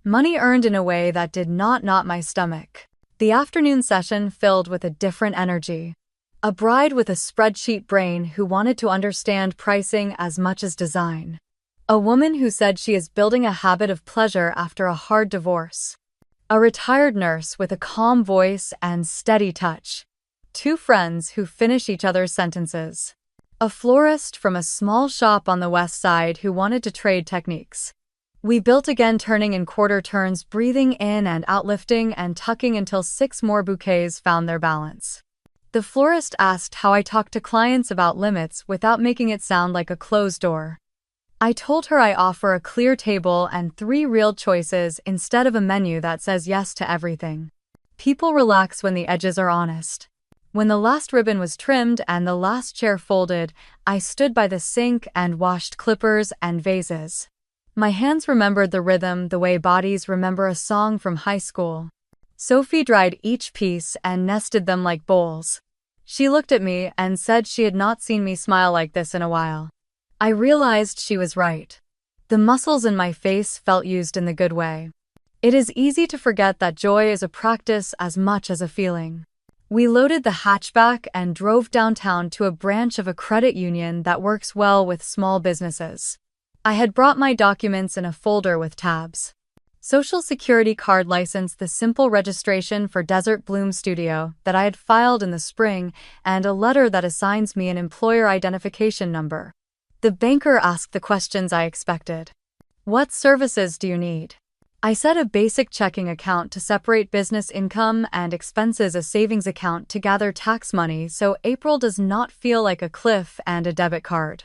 Money earned in a way that did not knot my stomach. The afternoon session filled with a different energy. A bride with a spreadsheet brain who wanted to understand pricing as much as design. A woman who said she is building a habit of pleasure after a hard divorce. A retired nurse with a calm voice and steady touch. 2 friends who finish each other's sentences. A florist from a small shop on the west side who wanted to trade techniques. We built again, turning in quarter turns, breathing in and out, lifting and tucking until 6 more bouquets found their balance. The florist asked how I talk to clients about limits without making it sound like a closed door. I told her I offer a clear table and 3 real choices instead of a menu that says yes to everything. People relax when the edges are honest. When the last ribbon was trimmed and the last chair folded, I stood by the sink and washed clippers and vases. My hands remembered the rhythm the way bodies remember a song from high school. Sophie dried each piece and nested them like bowls. She looked at me and said she had not seen me smile like this in a while. I realized she was right. The muscles in my face felt used in the good way. It is easy to forget that joy is a practice as much as a feeling. We loaded the hatchback and drove downtown to a branch of a credit union that works well with small businesses. I had brought my documents in a folder with tabs. Social Security card license, the simple registration for Desert Bloom Studio that I had filed in the spring, and a letter that assigns me an employer identification number. The banker asked the questions I expected. What services do you need? I said a basic checking account to separate business income and expenses, a savings account to gather tax money so April does not feel like a cliff, and a debit card.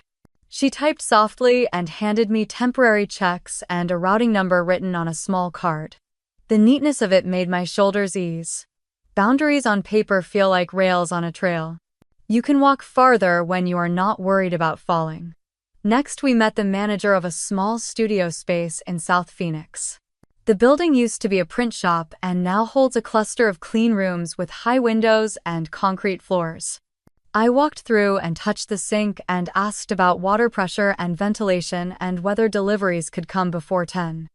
She typed softly and handed me temporary checks and a routing number written on a small card. The neatness of it made my shoulders ease. Boundaries on paper feel like rails on a trail. You can walk farther when you are not worried about falling. Next, we met the manager of a small studio space in South Phoenix. The building used to be a print shop and now holds a cluster of clean rooms with high windows and concrete floors. I walked through and touched the sink and asked about water pressure and ventilation and whether deliveries could come before 10.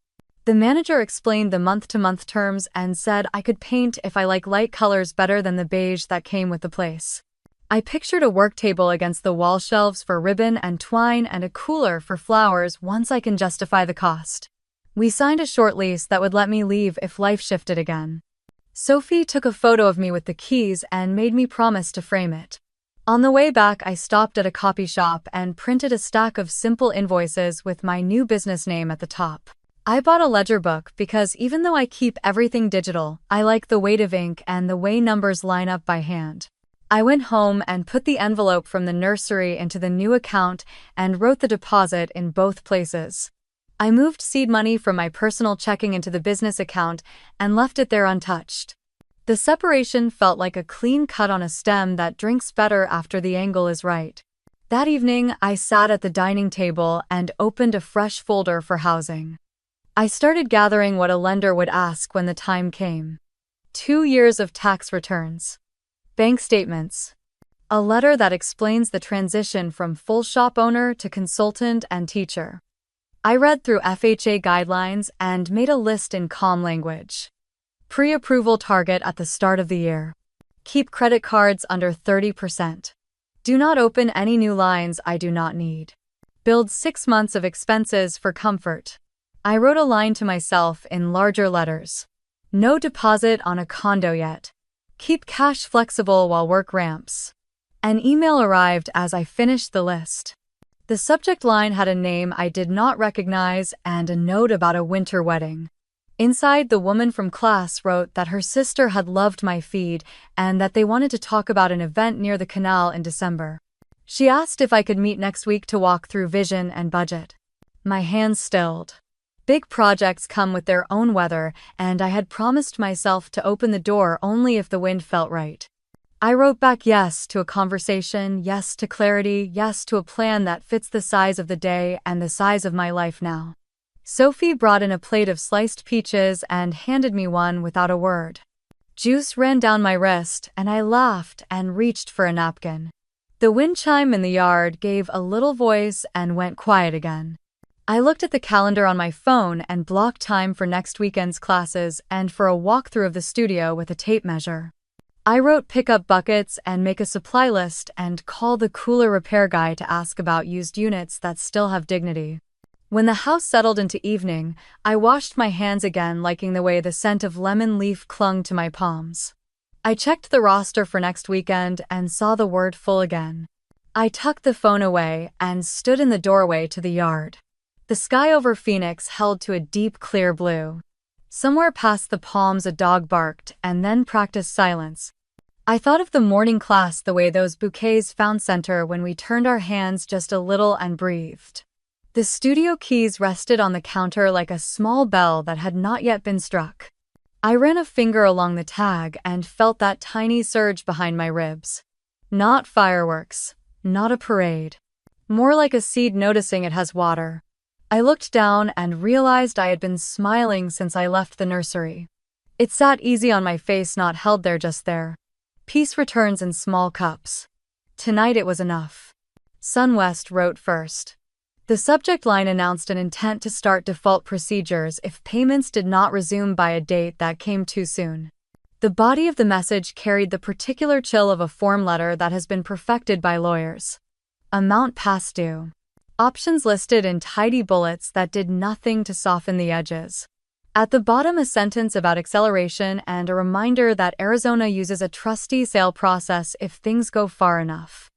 The manager explained the month-to-month terms and said I could paint if I like light colors better than the beige that came with the place. I pictured a work table against the wall shelves for ribbon and twine and a cooler for flowers once I can justify the cost. We signed a short lease that would let me leave if life shifted again. Sophie took a photo of me with the keys and made me promise to frame it. On the way back, I stopped at a copy shop and printed a stack of simple invoices with my new business name at the top. I bought a ledger book because even though I keep everything digital, I like the weight of ink and the way numbers line up by hand. I went home and put the envelope from the nursery into the new account and wrote the deposit in both places. I moved seed money from my personal checking into the business account and left it there untouched. The separation felt like a clean cut on a stem that drinks better after the angle is right. That evening, I sat at the dining table and opened a fresh folder for housing. I started gathering what a lender would ask when the time came. 2 years of tax returns. Bank statements. A letter that explains the transition from full shop owner to consultant and teacher. I read through FHA guidelines and made a list in calm language. Pre-approval target at the start of the year. Keep credit cards under 30%. Do not open any new lines I do not need. Build 6 months of expenses for comfort. I wrote a line to myself in larger letters. No deposit on a condo yet. Keep cash flexible while work ramps. An email arrived as I finished the list. The subject line had a name I did not recognize and a note about a winter wedding. Inside, the woman from class wrote that her sister had loved my feed and that they wanted to talk about an event near the canal in December. She asked if I could meet next week to walk through vision and budget. My hands stilled. Big projects come with their own weather, and I had promised myself to open the door only if the wind felt right. I wrote back yes to a conversation, yes to clarity, yes to a plan that fits the size of the day and the size of my life now. Sophie brought in a plate of sliced peaches and handed me one without a word. Juice ran down my wrist, and I laughed and reached for a napkin. The wind chime in the yard gave a little voice and went quiet again. I looked at the calendar on my phone and blocked time for next weekend's classes and for a walkthrough of the studio with a tape measure. I wrote pick up buckets and make a supply list and call the cooler repair guy to ask about used units that still have dignity. When the house settled into evening, I washed my hands again, liking the way the scent of lemon leaf clung to my palms. I checked the roster for next weekend and saw the word full again. I tucked the phone away and stood in the doorway to the yard. The sky over Phoenix held to a deep, clear blue. Somewhere past the palms a dog barked and then practiced silence. I thought of the morning class the way those bouquets found center when we turned our hands just a little and breathed. The studio keys rested on the counter like a small bell that had not yet been struck. I ran a finger along the tag and felt that tiny surge behind my ribs. Not fireworks, not a parade. More like a seed noticing it has water. I looked down and realized I had been smiling since I left the nursery. It sat easy on my face, not held there just there. Peace returns in small cups. Tonight it was enough. Sunwest wrote first. The subject line announced an intent to start default procedures if payments did not resume by a date that came too soon. The body of the message carried the particular chill of a form letter that has been perfected by lawyers. Amount past due. Options listed in tidy bullets that did nothing to soften the edges. At the bottom, a sentence about acceleration and a reminder that Arizona uses a trustee sale process if things go far enough.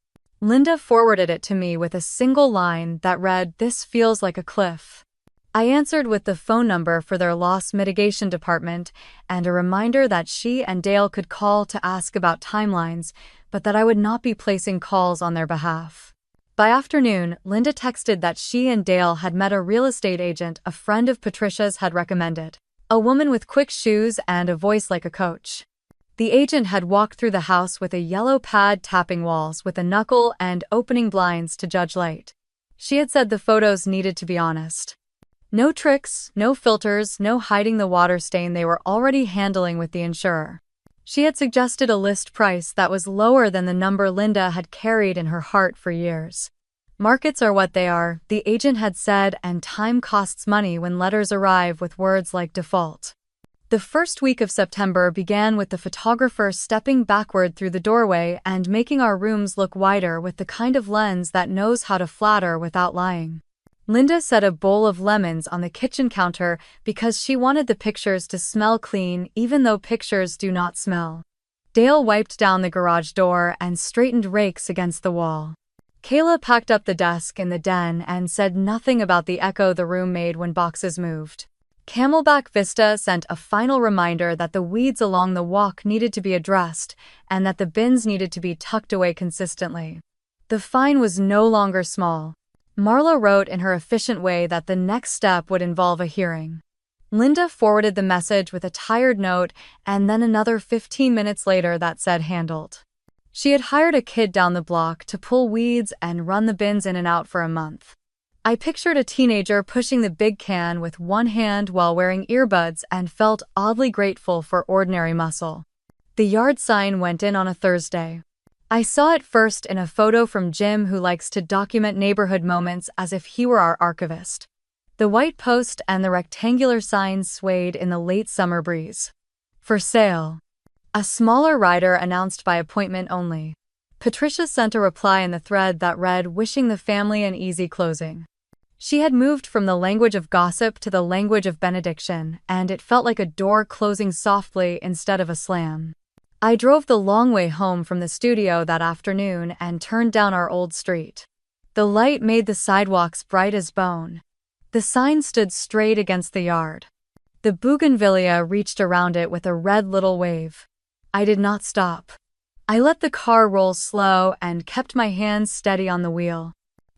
Linda forwarded it to me with a single line that read, "This feels like a cliff." I answered with the phone number for their loss mitigation department and a reminder that she and Dale could call to ask about timelines, but that I would not be placing calls on their behalf. By afternoon, Linda texted that she and Dale had met a real estate agent a friend of Patricia's had recommended, a woman with quick shoes and a voice like a coach. The agent had walked through the house with a yellow pad tapping walls with a knuckle and opening blinds to judge light. She had said the photos needed to be honest. No tricks, no filters, no hiding the water stain they were already handling with the insurer. She had suggested a list price that was lower than the number Linda had carried in her heart for years. Markets are what they are, the agent had said, and time costs money when letters arrive with words like default. The first week of September began with the photographer stepping backward through the doorway and making our rooms look wider with the kind of lens that knows how to flatter without lying. Linda set a bowl of lemons on the kitchen counter because she wanted the pictures to smell clean even though pictures do not smell. Dale wiped down the garage door and straightened rakes against the wall. Kayla packed up the desk in the den and said nothing about the echo the room made when boxes moved. Camelback Vista sent a final reminder that the weeds along the walk needed to be addressed and that the bins needed to be tucked away consistently. The fine was no longer small. Marla wrote in her efficient way that the next step would involve a hearing. Linda forwarded the message with a tired note and then another 15 minutes later that said handled. She had hired a kid down the block to pull weeds and run the bins in and out for a month. I pictured a teenager pushing the big can with one hand while wearing earbuds and felt oddly grateful for ordinary muscle. The yard sign went in on a Thursday. I saw it first in a photo from Jim, who likes to document neighborhood moments as if he were our archivist. The white post and the rectangular sign swayed in the late summer breeze. For sale. A smaller rider announced by appointment only. Patricia sent a reply in the thread that read, "Wishing the family an easy closing." She had moved from the language of gossip to the language of benediction, and it felt like a door closing softly instead of a slam. I drove the long way home from the studio that afternoon and turned down our old street. The light made the sidewalks bright as bone. The sign stood straight against the yard. The bougainvillea reached around it with a red little wave. I did not stop. I let the car roll slow and kept my hands steady on the wheel.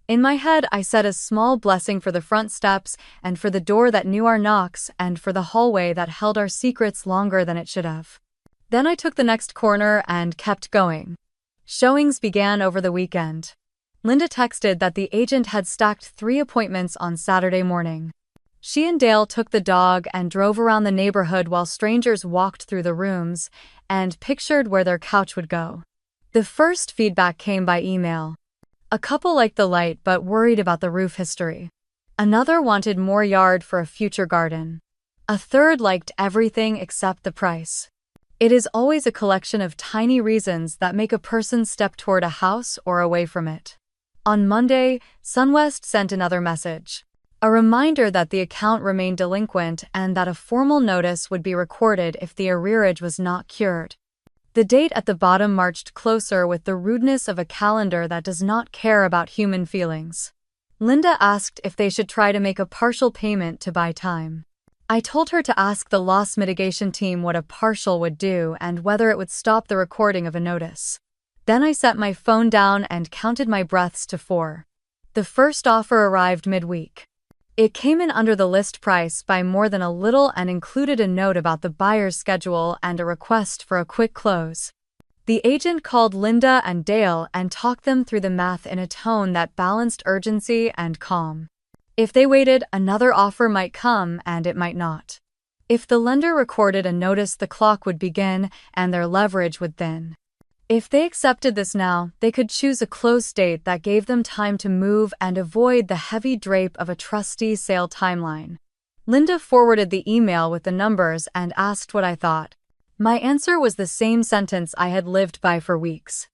In my head, I said a small blessing for the front steps and for the door that knew our knocks and for the hallway that held our secrets longer than it should have. Then I took the next corner and kept going. Showings began over the weekend. Linda texted that the agent had stacked 3 appointments on Saturday morning. She and Dale took the dog and drove around the neighborhood while strangers walked through the rooms and pictured where their couch would go. The first feedback came by email. A couple liked the light but worried about the roof history. Another wanted more yard for a future garden. A third liked everything except the price. It is always a collection of tiny reasons that make a person step toward a house or away from it. On Monday, SunWest sent another message. A reminder that the account remained delinquent and that a formal notice would be recorded if the arrearage was not cured. The date at the bottom marched closer with the rudeness of a calendar that does not care about human feelings. Linda asked if they should try to make a partial payment to buy time. I told her to ask the loss mitigation team what a partial would do and whether it would stop the recording of a notice. Then I set my phone down and counted my breaths to 4. The first offer arrived midweek. It came in under the list price by more than a little and included a note about the buyer's schedule and a request for a quick close. The agent called Linda and Dale and talked them through the math in a tone that balanced urgency and calm. If they waited, another offer might come and it might not. If the lender recorded a notice, the clock would begin and their leverage would thin. If they accepted this now, they could choose a close date that gave them time to move and avoid the heavy drape of a trustee sale timeline. Linda forwarded the email with the numbers and asked what I thought. My answer was the same sentence I had lived by for weeks.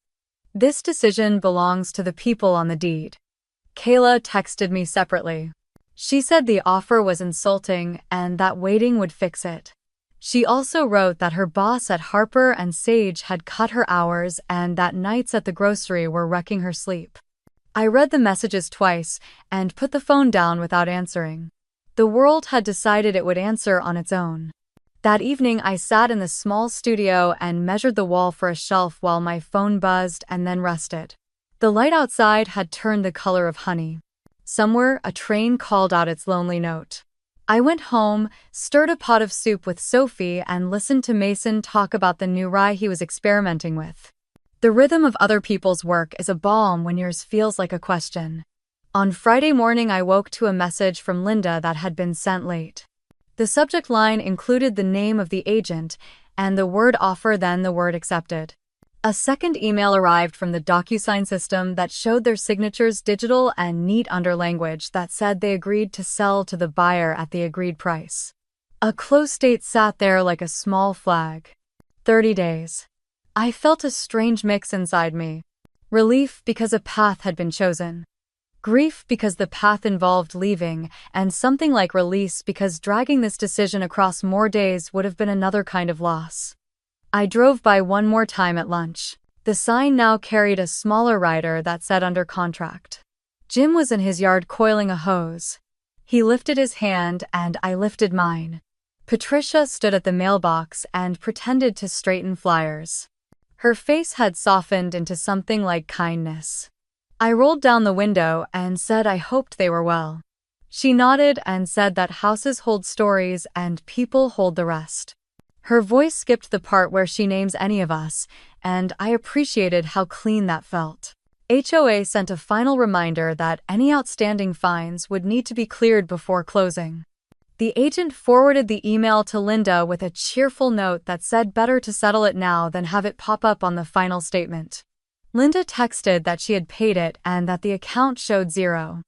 This decision belongs to the people on the deed. Kayla texted me separately. She said the offer was insulting and that waiting would fix it. She also wrote that her boss at Harper & Sage had cut her hours and that nights at the grocery were wrecking her sleep. I read the messages twice and put the phone down without answering. The world had decided it would answer on its own. That evening, I sat in the small studio and measured the wall for a shelf while my phone buzzed and then rested. The light outside had turned the color of honey. Somewhere, a train called out its lonely note. I went home, stirred a pot of soup with Sophie, and listened to Mason talk about the new rye he was experimenting with. The rhythm of other people's work is a balm when yours feels like a question. On Friday morning, I woke to a message from Linda that had been sent late. The subject line included the name of the agent and the word offer, then the word accepted. A second email arrived from the DocuSign system that showed their signatures digital and neat under language that said they agreed to sell to the buyer at the agreed price. A close date sat there like a small flag. 30 days. I felt a strange mix inside me. Relief because a path had been chosen. Grief because the path involved leaving, and something like release because dragging this decision across more days would have been another kind of loss. I drove by one more time at lunch. The sign now carried a smaller rider that said under contract. Jim was in his yard coiling a hose. He lifted his hand and I lifted mine. Patricia stood at the mailbox and pretended to straighten flyers. Her face had softened into something like kindness. I rolled down the window and said I hoped they were well. She nodded and said that houses hold stories and people hold the rest. Her voice skipped the part where she names any of us, and I appreciated how clean that felt. HOA sent a final reminder that any outstanding fines would need to be cleared before closing. The agent forwarded the email to Linda with a cheerful note that said better to settle it now than have it pop up on the final statement. Linda texted that she had paid it and that the account showed 0.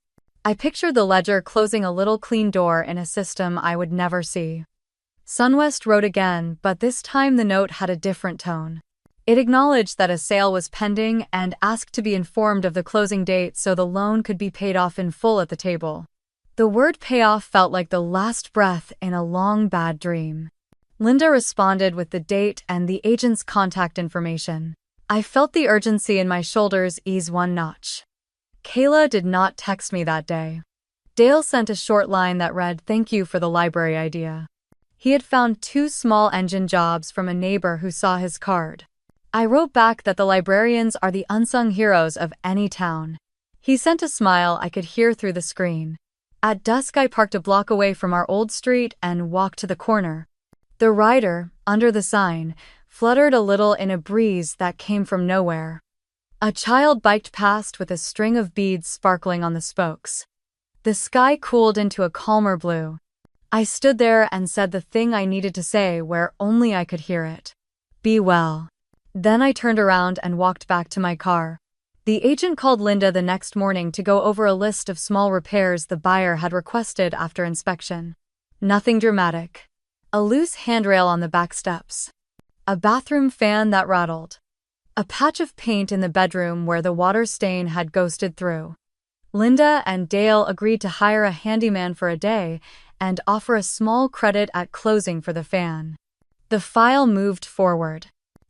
I pictured the ledger closing a little clean door in a system I would never see. SunWest wrote again, but this time the note had a different tone. It acknowledged that a sale was pending and asked to be informed of the closing date so the loan could be paid off in full at the table. The word payoff felt like the last breath in a long bad dream. Linda responded with the date and the agent's contact information. I felt the urgency in my shoulders ease one notch. Kayla did not text me that day. Dale sent a short line that read, "Thank you for the library idea." He had found 2 small engine jobs from a neighbor who saw his card. I wrote back that the librarians are the unsung heroes of any town. He sent a smile I could hear through the screen. At dusk I parked a block away from our old street and walked to the corner. The rider, under the sign, fluttered a little in a breeze that came from nowhere. A child biked past with a string of beads sparkling on the spokes. The sky cooled into a calmer blue. I stood there and said the thing I needed to say where only I could hear it. Be well. Then I turned around and walked back to my car. The agent called Linda the next morning to go over a list of small repairs the buyer had requested after inspection. Nothing dramatic. A loose handrail on the back steps. A bathroom fan that rattled. A patch of paint in the bedroom where the water stain had ghosted through. Linda and Dale agreed to hire a handyman for a day and offer a small credit at closing for the fan. The file moved forward.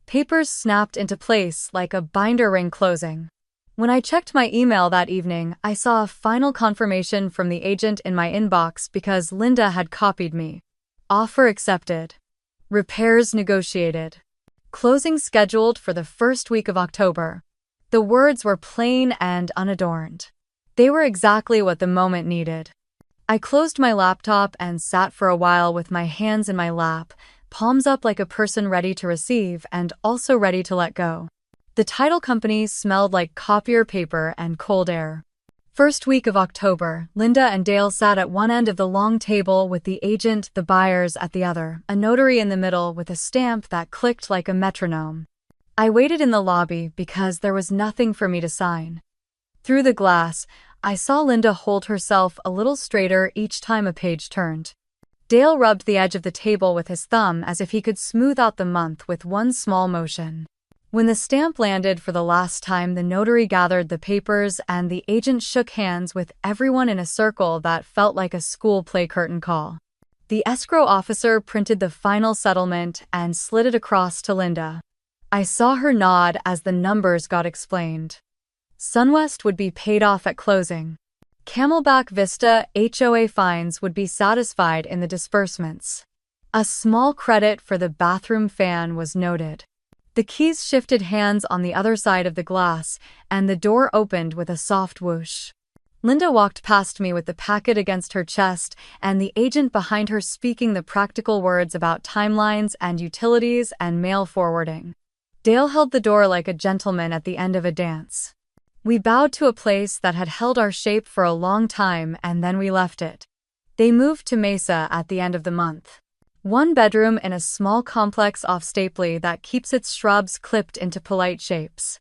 Papers snapped into place like a binder ring closing. When I checked my email that evening, I saw a final confirmation from the agent in my inbox because Linda had copied me. Offer accepted. Repairs negotiated. Closing scheduled for the first week of October. The words were plain and unadorned. They were exactly what the moment needed. I closed my laptop and sat for a while with my hands in my lap, palms up like a person ready to receive and also ready to let go. The title company smelled like copier paper and cold air. First week of October, Linda and Dale sat at one end of the long table with the agent, the buyers at the other, a notary in the middle with a stamp that clicked like a metronome. I waited in the lobby because there was nothing for me to sign. Through the glass, I saw Linda hold herself a little straighter each time a page turned. Dale rubbed the edge of the table with his thumb as if he could smooth out the month with one small motion. When the stamp landed for the last time, the notary gathered the papers and the agent shook hands with everyone in a circle that felt like a school play curtain call. The escrow officer printed the final settlement and slid it across to Linda. I saw her nod as the numbers got explained. Sunwest would be paid off at closing. Camelback Vista HOA fines would be satisfied in the disbursements. A small credit for the bathroom fan was noted. The keys shifted hands on the other side of the glass, and the door opened with a soft whoosh. Linda walked past me with the packet against her chest, and the agent behind her speaking the practical words about timelines and utilities and mail forwarding. Dale held the door like a gentleman at the end of a dance. We bowed to a place that had held our shape for a long time, and then we left it. They moved to Mesa at the end of the month. 1 bedroom in a small complex off Stapley that keeps its shrubs clipped into polite shapes.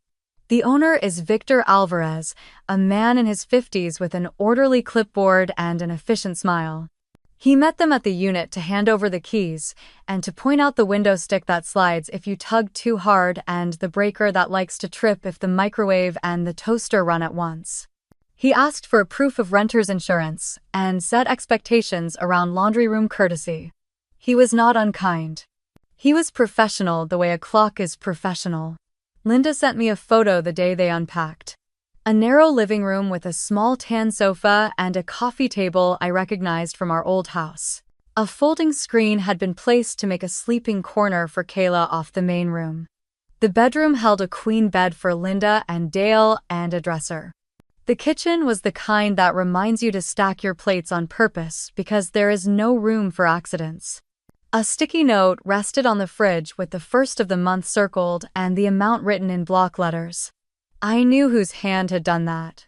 The owner is Victor Alvarez, a man in his 50s with an orderly clipboard and an efficient smile. He met them at the unit to hand over the keys and to point out the window stick that slides if you tug too hard and the breaker that likes to trip if the microwave and the toaster run at once. He asked for a proof of renter's insurance and set expectations around laundry room courtesy. He was not unkind. He was professional the way a clock is professional. Linda sent me a photo the day they unpacked. A narrow living room with a small tan sofa and a coffee table I recognized from our old house. A folding screen had been placed to make a sleeping corner for Kayla off the main room. The bedroom held a queen bed for Linda and Dale and a dresser. The kitchen was the kind that reminds you to stack your plates on purpose because there is no room for accidents. A sticky note rested on the fridge with the first of the month circled and the amount written in block letters. I knew whose hand had done that.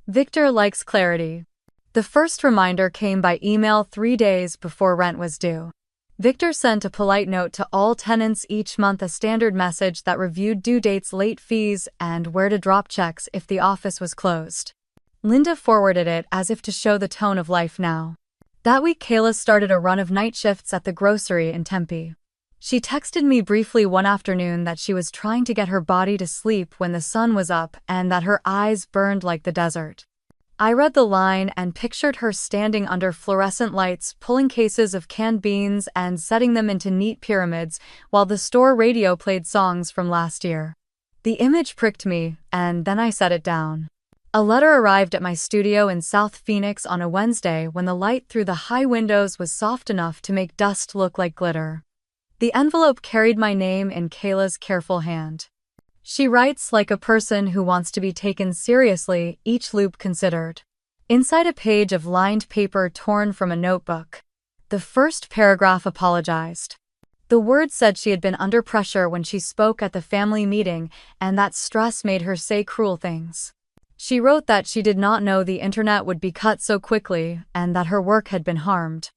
Victor likes clarity. The first reminder came by email 3 days before rent was due. Victor sent a polite note to all tenants each month, a standard message that reviewed due dates, late fees, and where to drop checks if the office was closed. Linda forwarded it as if to show the tone of life now. That week Kayla started a run of night shifts at the grocery in Tempe. She texted me briefly one afternoon that she was trying to get her body to sleep when the sun was up and that her eyes burned like the desert. I read the line and pictured her standing under fluorescent lights, pulling cases of canned beans and setting them into neat pyramids while the store radio played songs from last year. The image pricked me, and then I set it down. A letter arrived at my studio in South Phoenix on a Wednesday when the light through the high windows was soft enough to make dust look like glitter. The envelope carried my name in Kayla's careful hand. She writes like a person who wants to be taken seriously, each loop considered. Inside a page of lined paper torn from a notebook, the first paragraph apologized. The words said she had been under pressure when she spoke at the family meeting and that stress made her say cruel things. She wrote that she did not know the internet would be cut so quickly and that her work had been harmed.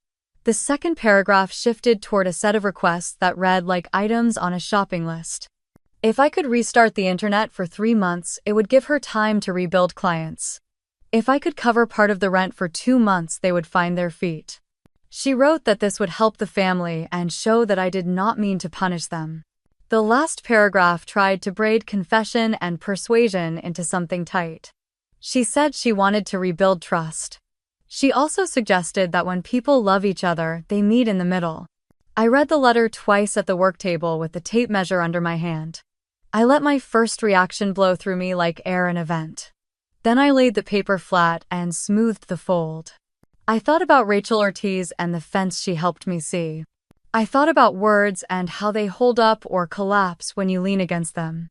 The second paragraph shifted toward a set of requests that read like items on a shopping list. If I could restart the internet for 3 months, it would give her time to rebuild clients. If I could cover part of the rent for 2 months, they would find their feet. She wrote that this would help the family and show that I did not mean to punish them. The last paragraph tried to braid confession and persuasion into something tight. She said she wanted to rebuild trust. She also suggested that when people love each other, they meet in the middle. I read the letter twice at the work table with the tape measure under my hand. I let my first reaction blow through me like air in a vent. Then I laid the paper flat and smoothed the fold. I thought about Rachel Ortiz and the fence she helped me see. I thought about words and how they hold up or collapse when you lean against them.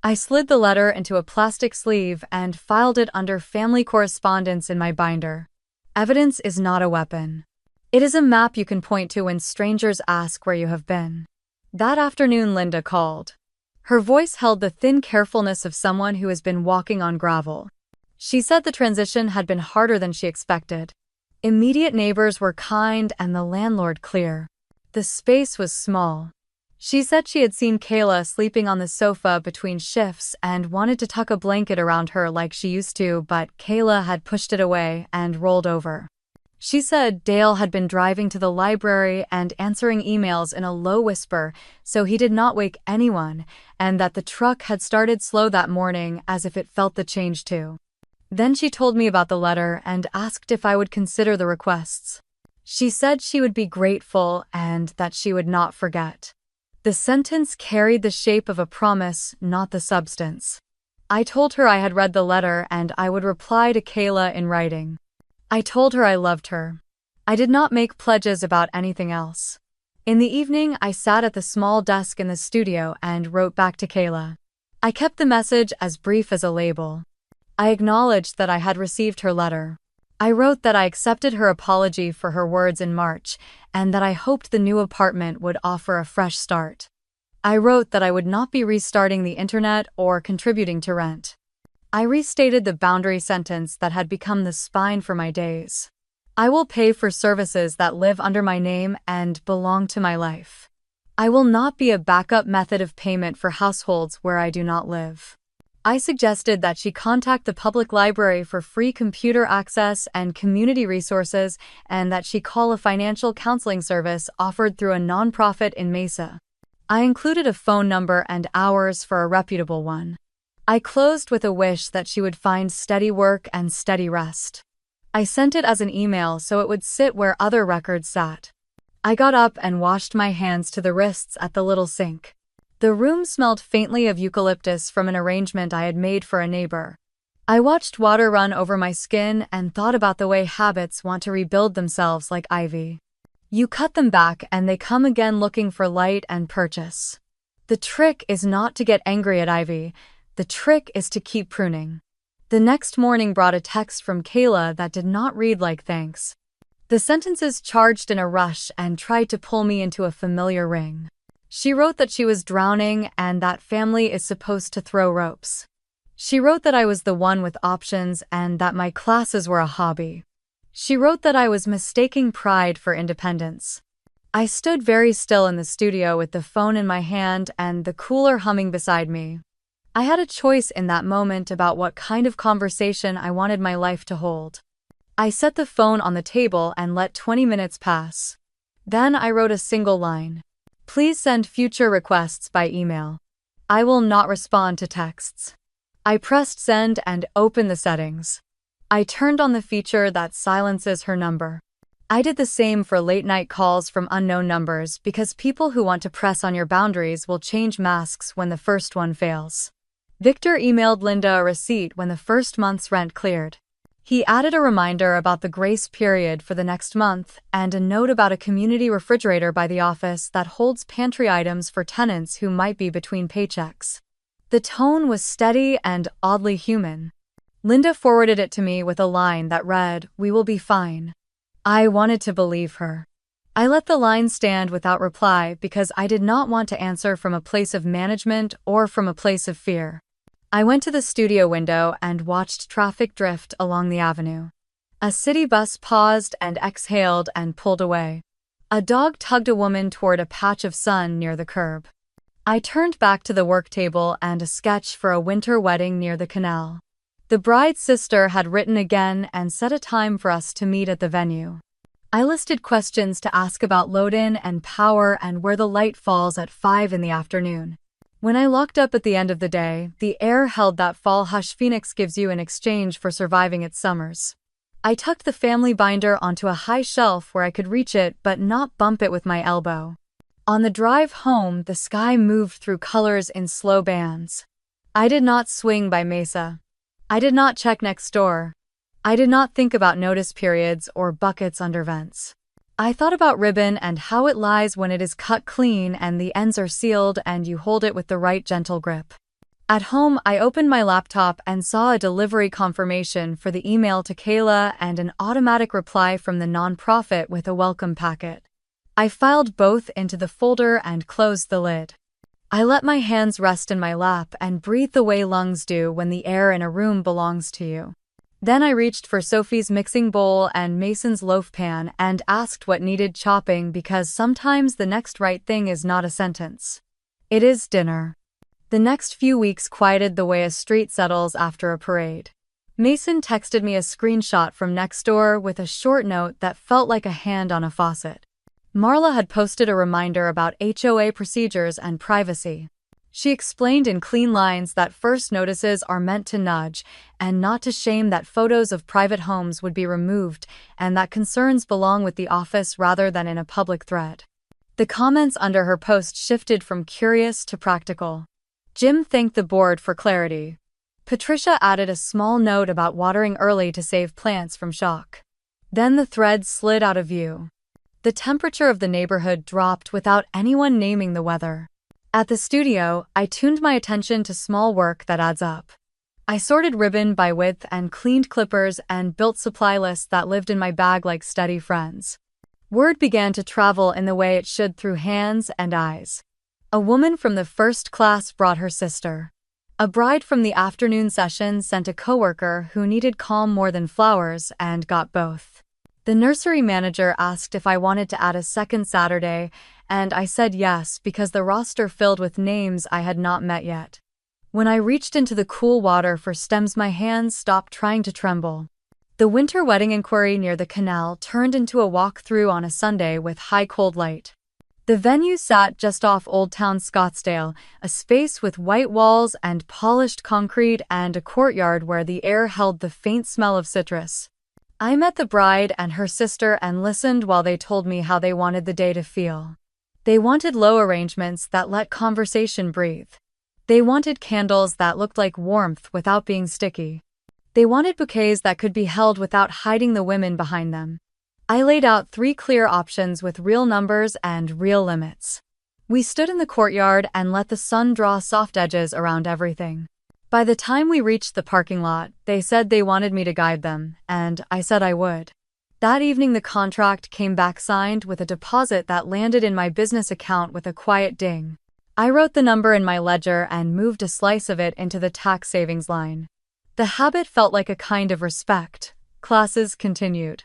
I slid the letter into a plastic sleeve and filed it under family correspondence in my binder. Evidence is not a weapon. It is a map you can point to when strangers ask where you have been. That afternoon, Linda called. Her voice held the thin carefulness of someone who has been walking on gravel. She said the transition had been harder than she expected. Immediate neighbors were kind and the landlord clear. The space was small. She said she had seen Kayla sleeping on the sofa between shifts and wanted to tuck a blanket around her like she used to, but Kayla had pushed it away and rolled over. She said Dale had been driving to the library and answering emails in a low whisper so he did not wake anyone, and that the truck had started slow that morning as if it felt the change too. Then she told me about the letter and asked if I would consider the requests. She said she would be grateful and that she would not forget. The sentence carried the shape of a promise, not the substance. I told her I had read the letter and I would reply to Kayla in writing. I told her I loved her. I did not make pledges about anything else. In the evening, I sat at the small desk in the studio and wrote back to Kayla. I kept the message as brief as a label. I acknowledged that I had received her letter. I wrote that I accepted her apology for her words in March, and that I hoped the new apartment would offer a fresh start. I wrote that I would not be restarting the internet or contributing to rent. I restated the boundary sentence that had become the spine for my days. I will pay for services that live under my name and belong to my life. I will not be a backup method of payment for households where I do not live. I suggested that she contact the public library for free computer access and community resources, and that she call a financial counseling service offered through a nonprofit in Mesa. I included a phone number and hours for a reputable one. I closed with a wish that she would find steady work and steady rest. I sent it as an email so it would sit where other records sat. I got up and washed my hands to the wrists at the little sink. The room smelled faintly of eucalyptus from an arrangement I had made for a neighbor. I watched water run over my skin and thought about the way habits want to rebuild themselves like ivy. You cut them back and they come again looking for light and purchase. The trick is not to get angry at ivy. The trick is to keep pruning. The next morning brought a text from Kayla that did not read like thanks. The sentences charged in a rush and tried to pull me into a familiar ring. She wrote that she was drowning and that family is supposed to throw ropes. She wrote that I was the one with options and that my classes were a hobby. She wrote that I was mistaking pride for independence. I stood very still in the studio with the phone in my hand and the cooler humming beside me. I had a choice in that moment about what kind of conversation I wanted my life to hold. I set the phone on the table and let 20 minutes pass. Then I wrote a single line. Please send future requests by email. I will not respond to texts. I pressed send and opened the settings. I turned on the feature that silences her number. I did the same for late-night calls from unknown numbers because people who want to press on your boundaries will change masks when the first one fails. Victor emailed Linda a receipt when the first month's rent cleared. He added a reminder about the grace period for the next month and a note about a community refrigerator by the office that holds pantry items for tenants who might be between paychecks. The tone was steady and oddly human. Linda forwarded it to me with a line that read, "We will be fine." I wanted to believe her. I let the line stand without reply because I did not want to answer from a place of management or from a place of fear. I went to the studio window and watched traffic drift along the avenue. A city bus paused and exhaled and pulled away. A dog tugged a woman toward a patch of sun near the curb. I turned back to the work table and a sketch for a winter wedding near the canal. The bride's sister had written again and set a time for us to meet at the venue. I listed questions to ask about load-in and power and where the light falls at 5 in the afternoon. When I locked up at the end of the day, the air held that fall hush Phoenix gives you in exchange for surviving its summers. I tucked the family binder onto a high shelf where I could reach it but not bump it with my elbow. On the drive home, the sky moved through colors in slow bands. I did not swing by Mesa. I did not check next door. I did not think about notice periods or buckets under vents. I thought about ribbon and how it lies when it is cut clean and the ends are sealed and you hold it with the right gentle grip. At home, I opened my laptop and saw a delivery confirmation for the email to Kayla and an automatic reply from the nonprofit with a welcome packet. I filed both into the folder and closed the lid. I let my hands rest in my lap and breathe the way lungs do when the air in a room belongs to you. Then I reached for Sophie's mixing bowl and Mason's loaf pan and asked what needed chopping because sometimes the next right thing is not a sentence. It is dinner. The next few weeks quieted the way a street settles after a parade. Mason texted me a screenshot from next door with a short note that felt like a hand on a faucet. Marla had posted a reminder about HOA procedures and privacy. She explained in clean lines that first notices are meant to nudge and not to shame, that photos of private homes would be removed and that concerns belong with the office rather than in a public thread. The comments under her post shifted from curious to practical. Jim thanked the board for clarity. Patricia added a small note about watering early to save plants from shock. Then the thread slid out of view. The temperature of the neighborhood dropped without anyone naming the weather. At the studio, I tuned my attention to small work that adds up. I sorted ribbon by width and cleaned clippers and built supply lists that lived in my bag like steady friends. Word began to travel in the way it should through hands and eyes. A woman from the first class brought her sister. A bride from the afternoon session sent a coworker who needed calm more than flowers and got both. The nursery manager asked if I wanted to add a second Saturday, and I said yes because the roster filled with names I had not met yet. When I reached into the cool water for stems, my hands stopped trying to tremble. The winter wedding inquiry near the canal turned into a walk-through on a Sunday with high cold light. The venue sat just off Old Town Scottsdale, a space with white walls and polished concrete and a courtyard where the air held the faint smell of citrus. I met the bride and her sister and listened while they told me how they wanted the day to feel. They wanted low arrangements that let conversation breathe. They wanted candles that looked like warmth without being sticky. They wanted bouquets that could be held without hiding the women behind them. I laid out 3 clear options with real numbers and real limits. We stood in the courtyard and let the sun draw soft edges around everything. By the time we reached the parking lot, they said they wanted me to guide them, and I said I would. That evening the contract came back signed with a deposit that landed in my business account with a quiet ding. I wrote the number in my ledger and moved a slice of it into the tax savings line. The habit felt like a kind of respect. Classes continued.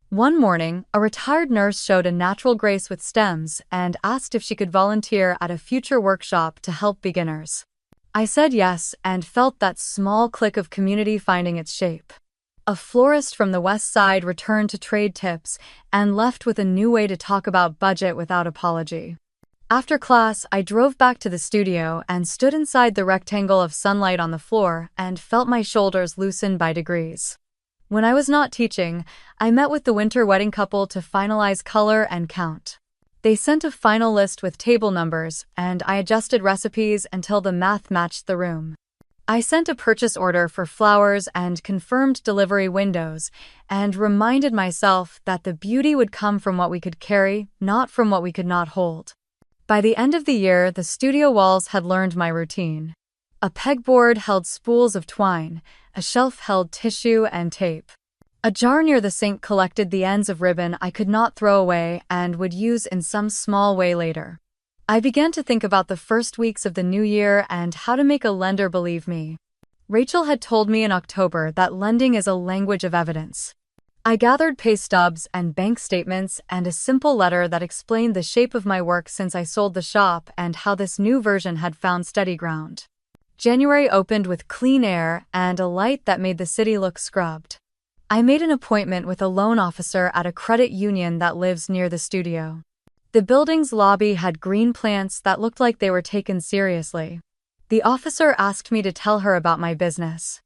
One morning, a retired nurse showed a natural grace with stems and asked if she could volunteer at a future workshop to help beginners. I said yes and felt that small click of community finding its shape. A florist from the West Side returned to trade tips and left with a new way to talk about budget without apology. After class, I drove back to the studio and stood inside the rectangle of sunlight on the floor and felt my shoulders loosen by degrees. When I was not teaching, I met with the winter wedding couple to finalize color and count. They sent a final list with table numbers, and I adjusted recipes until the math matched the room. I sent a purchase order for flowers and confirmed delivery windows, and reminded myself that the beauty would come from what we could carry, not from what we could not hold. By the end of the year, the studio walls had learned my routine. A pegboard held spools of twine, a shelf held tissue and tape. A jar near the sink collected the ends of ribbon I could not throw away and would use in some small way later. I began to think about the first weeks of the new year and how to make a lender believe me. Rachel had told me in October that lending is a language of evidence. I gathered pay stubs and bank statements and a simple letter that explained the shape of my work since I sold the shop and how this new version had found steady ground. January opened with clean air and a light that made the city look scrubbed. I made an appointment with a loan officer at a credit union that lives near the studio. The building's lobby had green plants that looked like they were taken seriously. The officer asked me to tell her about my business.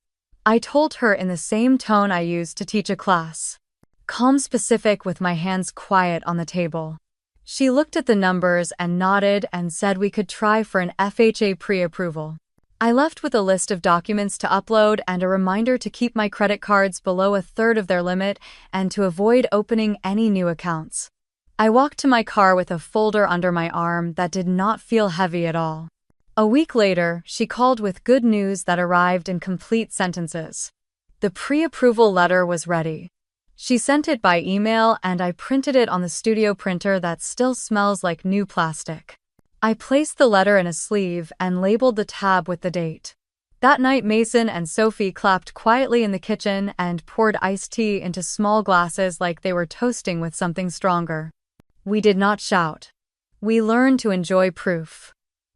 I told her in the same tone I used to teach a class. Calm, specific, with my hands quiet on the table. She looked at the numbers and nodded and said we could try for an FHA pre-approval. I left with a list of documents to upload and a reminder to keep my credit cards below a third of their limit and to avoid opening any new accounts. I walked to my car with a folder under my arm that did not feel heavy at all. A week later, she called with good news that arrived in complete sentences. The pre-approval letter was ready. She sent it by email and I printed it on the studio printer that still smells like new plastic. I placed the letter in a sleeve and labeled the tab with the date. That night, Mason and Sophie clapped quietly in the kitchen and poured iced tea into small glasses like they were toasting with something stronger. We did not shout. We learned to enjoy proof.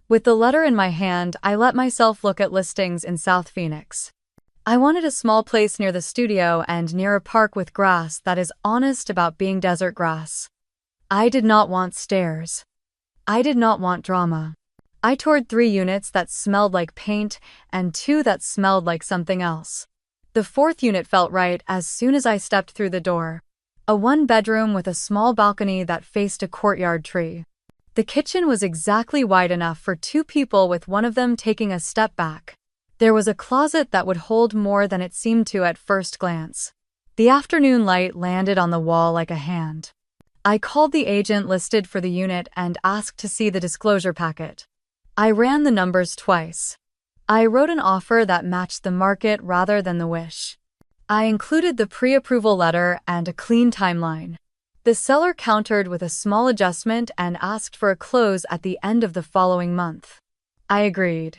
With the letter in my hand, I let myself look at listings in South Phoenix. I wanted a small place near the studio and near a park with grass that is honest about being desert grass. I did not want stairs. I did not want drama. I toured 3 units that smelled like paint and 2 that smelled like something else. The 4th unit felt right as soon as I stepped through the door. A 1-bedroom with a small balcony that faced a courtyard tree. The kitchen was exactly wide enough for 2 people, with one of them taking a step back. There was a closet that would hold more than it seemed to at first glance. The afternoon light landed on the wall like a hand. I called the agent listed for the unit and asked to see the disclosure packet. I ran the numbers twice. I wrote an offer that matched the market rather than the wish. I included the pre-approval letter and a clean timeline. The seller countered with a small adjustment and asked for a close at the end of the following month. I agreed.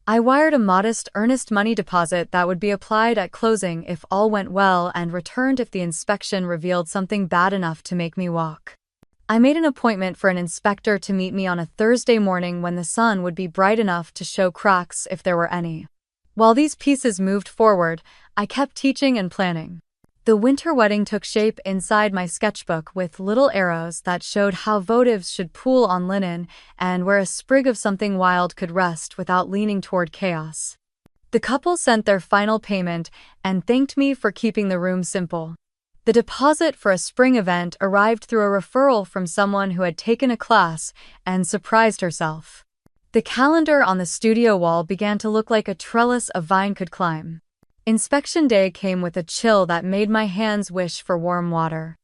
I wired a modest earnest money deposit that would be applied at closing if all went well and returned if the inspection revealed something bad enough to make me walk. I made an appointment for an inspector to meet me on a Thursday morning when the sun would be bright enough to show cracks if there were any. While these pieces moved forward, I kept teaching and planning. The winter wedding took shape inside my sketchbook with little arrows that showed how votives should pool on linen and where a sprig of something wild could rest without leaning toward chaos. The couple sent their final payment and thanked me for keeping the room simple. The deposit for a spring event arrived through a referral from someone who had taken a class and surprised herself. The calendar on the studio wall began to look like a trellis a vine could climb. Inspection day came with a chill that made my hands wish for warm water.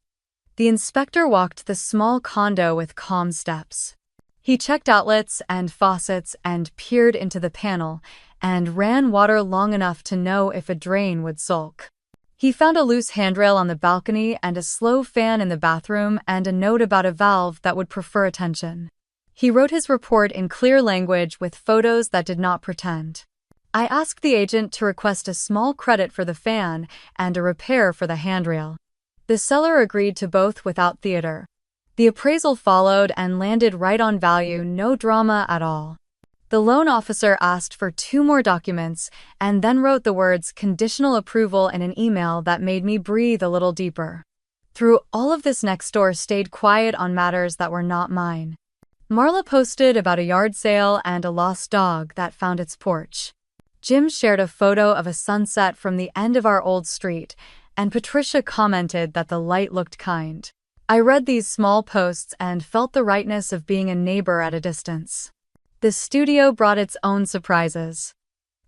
The inspector walked the small condo with calm steps. He checked outlets and faucets and peered into the panel and ran water long enough to know if a drain would sulk. He found a loose handrail on the balcony and a slow fan in the bathroom and a note about a valve that would prefer attention. He wrote his report in clear language with photos that did not pretend. I asked the agent to request a small credit for the fan and a repair for the handrail. The seller agreed to both without theater. The appraisal followed and landed right on value, no drama at all. The loan officer asked for 2 more documents and then wrote the words "conditional approval" in an email that made me breathe a little deeper. Through all of this, Nextdoor stayed quiet on matters that were not mine. Marla posted about a yard sale and a lost dog that found its porch. Jim shared a photo of a sunset from the end of our old street, and Patricia commented that the light looked kind. I read these small posts and felt the rightness of being a neighbor at a distance. The studio brought its own surprises.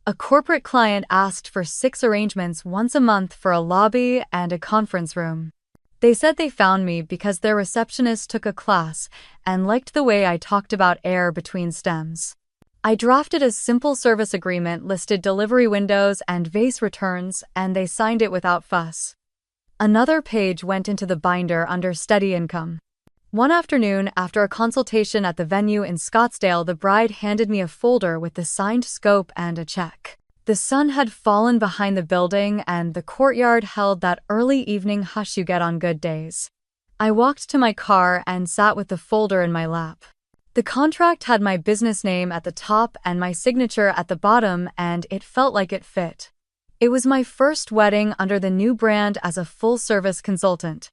A corporate client asked for 6 arrangements once a month for a lobby and a conference room. They said they found me because their receptionist took a class and liked the way I talked about air between stems. I drafted a simple service agreement, listed delivery windows and vase returns, and they signed it without fuss. Another page went into the binder under steady income. One afternoon, after a consultation at the venue in Scottsdale, the bride handed me a folder with the signed scope and a check. The sun had fallen behind the building, and the courtyard held that early evening hush you get on good days. I walked to my car and sat with the folder in my lap. The contract had my business name at the top and my signature at the bottom, and it felt like it fit. It was my first wedding under the new brand as a full-service consultant.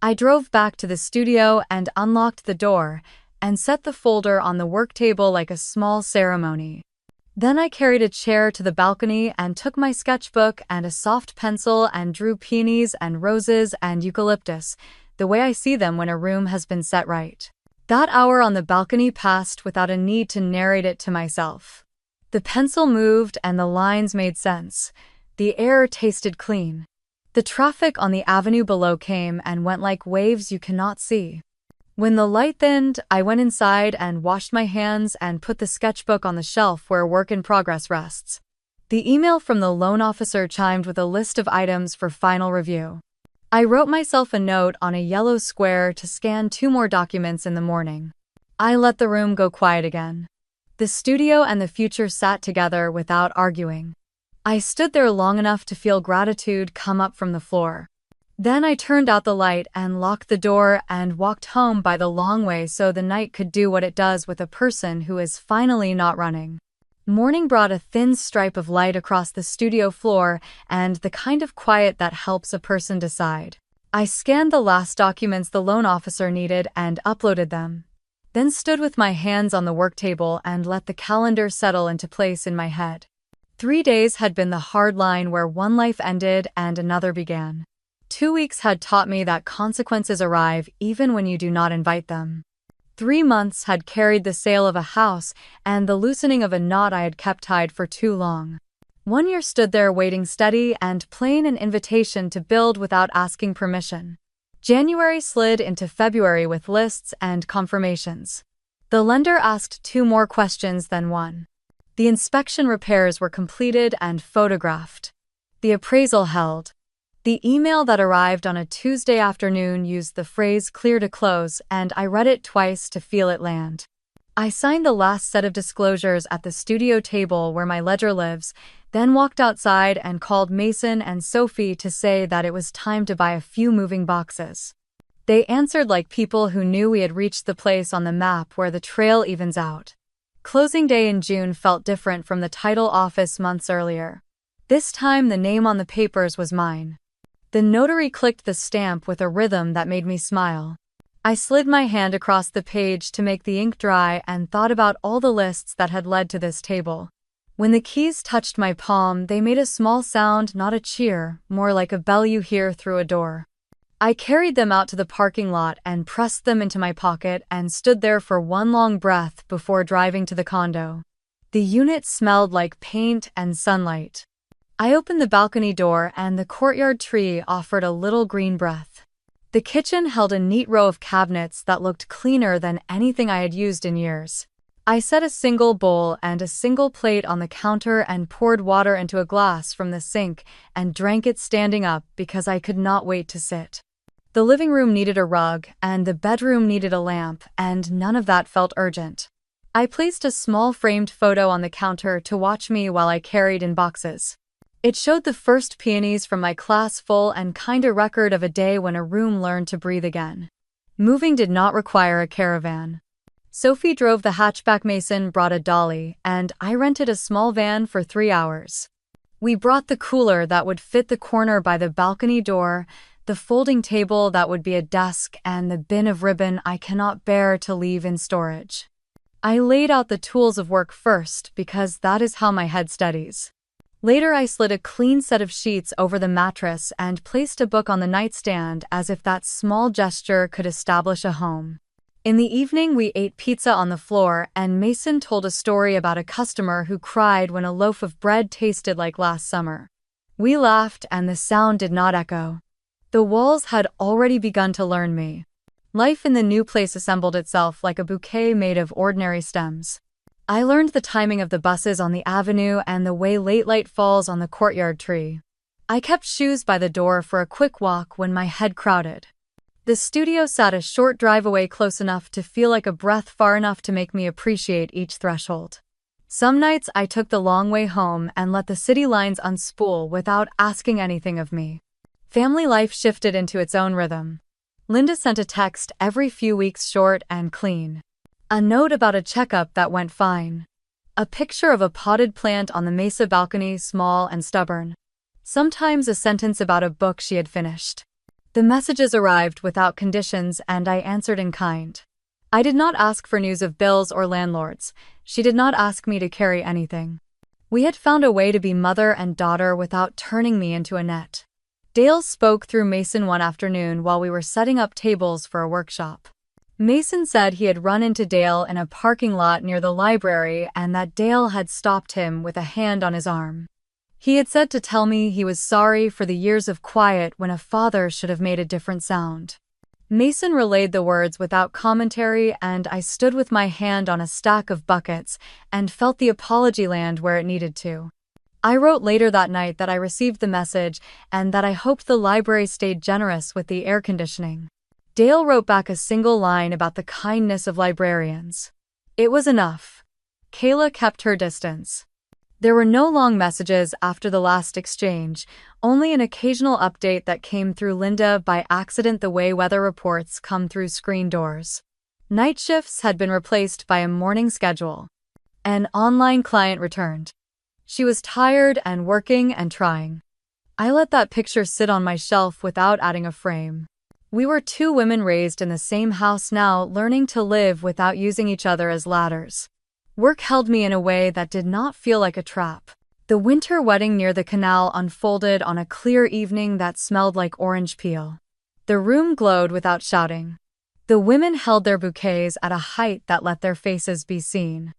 I drove back to the studio and unlocked the door and set the folder on the work table like a small ceremony. Then I carried a chair to the balcony and took my sketchbook and a soft pencil and drew peonies and roses and eucalyptus, the way I see them when a room has been set right. That hour on the balcony passed without a need to narrate it to myself. The pencil moved and the lines made sense. The air tasted clean. The traffic on the avenue below came and went like waves you cannot see. When the light thinned, I went inside and washed my hands and put the sketchbook on the shelf where work in progress rests. The email from the loan officer chimed with a list of items for final review. I wrote myself a note on a yellow square to scan 2 more documents in the morning. I let the room go quiet again. The studio and the future sat together without arguing. I stood there long enough to feel gratitude come up from the floor. Then I turned out the light and locked the door and walked home by the long way so the night could do what it does with a person who is finally not running. Morning brought a thin stripe of light across the studio floor and the kind of quiet that helps a person decide. I scanned the last documents the loan officer needed and uploaded them. Then stood with my hands on the work table and let the calendar settle into place in my head. 3 days had been the hard line where one life ended and another began. 2 weeks had taught me that consequences arrive even when you do not invite them. 3 months had carried the sale of a house and the loosening of a knot I had kept tied for too long. 1 year stood there waiting steady and plain, an invitation to build without asking permission. January slid into February with lists and confirmations. The lender asked 2 more questions than 1. The inspection repairs were completed and photographed. The appraisal held. The email that arrived on a Tuesday afternoon used the phrase "clear to close," and I read it twice to feel it land. I signed the last set of disclosures at the studio table where my ledger lives, then walked outside and called Mason and Sophie to say that it was time to buy a few moving boxes. They answered like people who knew we had reached the place on the map where the trail evens out. Closing day in June felt different from the title office months earlier. This time the name on the papers was mine. The notary clicked the stamp with a rhythm that made me smile. I slid my hand across the page to make the ink dry and thought about all the lists that had led to this table. When the keys touched my palm, they made a small sound, not a cheer, more like a bell you hear through a door. I carried them out to the parking lot and pressed them into my pocket and stood there for one long breath before driving to the condo. The unit smelled like paint and sunlight. I opened the balcony door and the courtyard tree offered a little green breath. The kitchen held a neat row of cabinets that looked cleaner than anything I had used in years. I set a single bowl and a single plate on the counter and poured water into a glass from the sink and drank it standing up because I could not wait to sit. The living room needed a rug, and the bedroom needed a lamp, and none of that felt urgent. I placed a small framed photo on the counter to watch me while I carried in boxes. It showed the first peonies from my class, full and kinda record of a day when a room learned to breathe again. Moving did not require a caravan. Sophie drove the hatchback, Mason brought a dolly, and I rented a small van for 3 hours. We brought the cooler that would fit the corner by the balcony door, the folding table that would be a desk, and the bin of ribbon I cannot bear to leave in storage. I laid out the tools of work first because that is how my head studies. Later I slid a clean set of sheets over the mattress and placed a book on the nightstand as if that small gesture could establish a home. In the evening, we ate pizza on the floor, and Mason told a story about a customer who cried when a loaf of bread tasted like last summer. We laughed, and the sound did not echo. The walls had already begun to learn me. Life in the new place assembled itself like a bouquet made of ordinary stems. I learned the timing of the buses on the avenue and the way late light falls on the courtyard tree. I kept shoes by the door for a quick walk when my head crowded. The studio sat a short drive away, close enough to feel like a breath, far enough to make me appreciate each threshold. Some nights I took the long way home and let the city lines unspool without asking anything of me. Family life shifted into its own rhythm. Linda sent a text every few weeks, short and clean. A note about a checkup that went fine. A picture of a potted plant on the mesa balcony, small and stubborn. Sometimes a sentence about a book she had finished. The messages arrived without conditions, and I answered in kind. I did not ask for news of bills or landlords. She did not ask me to carry anything. We had found a way to be mother and daughter without turning me into a net. Dale spoke through Mason one afternoon while we were setting up tables for a workshop. Mason said he had run into Dale in a parking lot near the library and that Dale had stopped him with a hand on his arm. He had said to tell me he was sorry for the years of quiet when a father should have made a different sound. Mason relayed the words without commentary, and I stood with my hand on a stack of buckets and felt the apology land where it needed to. I wrote later that night that I received the message and that I hoped the library stayed generous with the air conditioning. Dale wrote back a single line about the kindness of librarians. It was enough. Kayla kept her distance. There were no long messages after the last exchange, only an occasional update that came through Linda by accident, the way weather reports come through screen doors. Night shifts had been replaced by a morning schedule. An online client returned. She was tired and working and trying. I let that picture sit on my shelf without adding a frame. We were two women raised in the same house now, learning to live without using each other as ladders. Work held me in a way that did not feel like a trap. The winter wedding near the canal unfolded on a clear evening that smelled like orange peel. The room glowed without shouting. The women held their bouquets at a height that let their faces be seen.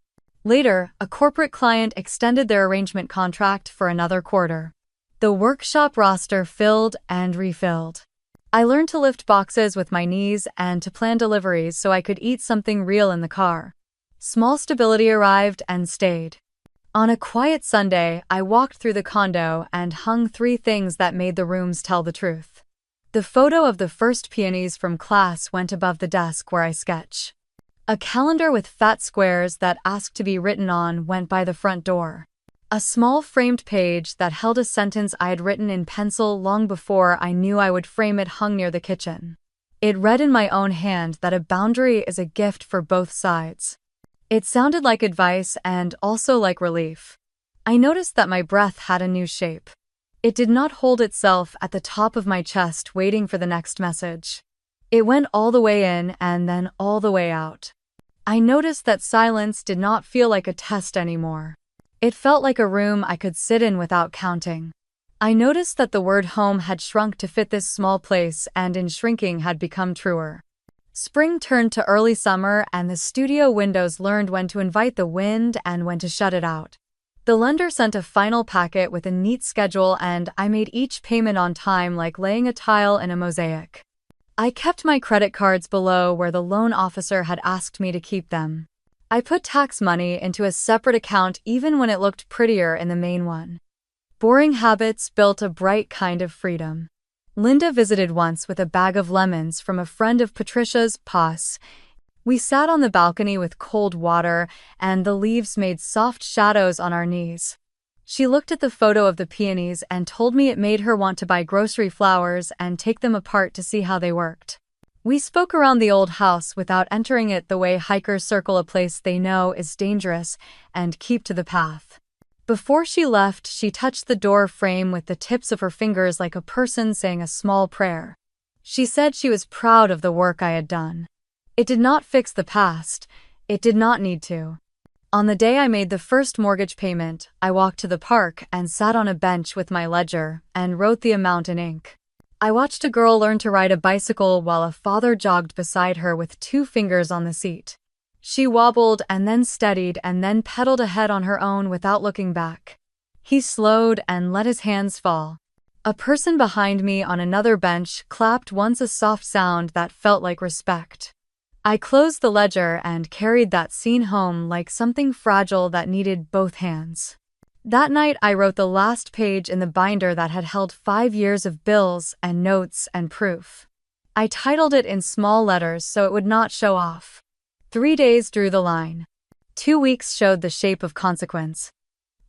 Later, a corporate client extended their arrangement contract for another quarter. The workshop roster filled and refilled. I learned to lift boxes with my knees and to plan deliveries so I could eat something real in the car. Small stability arrived and stayed. On a quiet Sunday, I walked through the condo and hung 3 things that made the rooms tell the truth. The photo of the first peonies from class went above the desk where I sketch. A calendar with fat squares that asked to be written on went by the front door. A small framed page that held a sentence I had written in pencil long before I knew I would frame it hung near the kitchen. It read in my own hand that a boundary is a gift for both sides. It sounded like advice and also like relief. I noticed that my breath had a new shape. It did not hold itself at the top of my chest waiting for the next message. It went all the way in and then all the way out. I noticed that silence did not feel like a test anymore. It felt like a room I could sit in without counting. I noticed that the word home had shrunk to fit this small place and in shrinking had become truer. Spring turned to early summer and the studio windows learned when to invite the wind and when to shut it out. The lender sent a final packet with a neat schedule and I made each payment on time, like laying a tile in a mosaic. I kept my credit cards below where the loan officer had asked me to keep them. I put tax money into a separate account even when it looked prettier in the main one. Boring habits built a bright kind of freedom. Linda visited once with a bag of lemons from a friend of Patricia's, Pas. We sat on the balcony with cold water, and the leaves made soft shadows on our knees. She looked at the photo of the peonies and told me it made her want to buy grocery flowers and take them apart to see how they worked. We spoke around the old house without entering it, the way hikers circle a place they know is dangerous and keep to the path. Before she left, she touched the door frame with the tips of her fingers like a person saying a small prayer. She said she was proud of the work I had done. It did not fix the past. It did not need to. On the day I made the first mortgage payment, I walked to the park and sat on a bench with my ledger and wrote the amount in ink. I watched a girl learn to ride a bicycle while a father jogged beside her with 2 fingers on the seat. She wobbled and then steadied and then pedaled ahead on her own without looking back. He slowed and let his hands fall. A person behind me on another bench clapped once, a soft sound that felt like respect. I closed the ledger and carried that scene home like something fragile that needed both hands. That night I wrote the last page in the binder that had held 5 years of bills and notes and proof. I titled it in small letters so it would not show off. 3 days drew the line. 2 weeks showed the shape of consequence.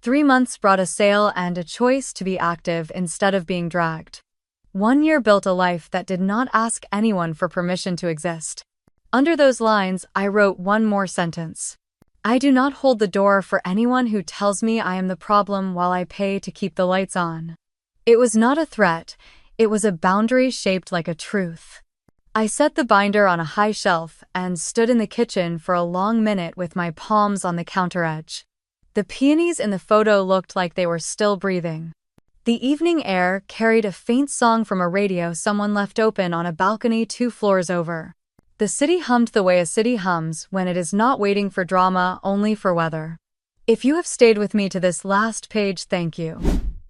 3 months brought a sale and a choice to be active instead of being dragged. 1 year built a life that did not ask anyone for permission to exist. Under those lines, I wrote one more sentence. I do not hold the door for anyone who tells me I am the problem while I pay to keep the lights on. It was not a threat, it was a boundary shaped like a truth. I set the binder on a high shelf and stood in the kitchen for a long minute with my palms on the counter edge. The peonies in the photo looked like they were still breathing. The evening air carried a faint song from a radio someone left open on a balcony 2 floors over. The city hummed the way a city hums when it is not waiting for drama, only for weather. If you have stayed with me to this last page, thank you.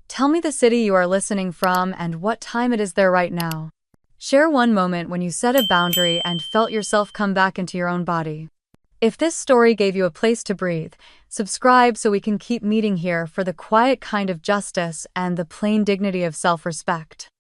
Tell me the city you are listening from and what time it is there right now. Share one moment when you set a boundary and felt yourself come back into your own body. If this story gave you a place to breathe, subscribe so we can keep meeting here for the quiet kind of justice and the plain dignity of self-respect.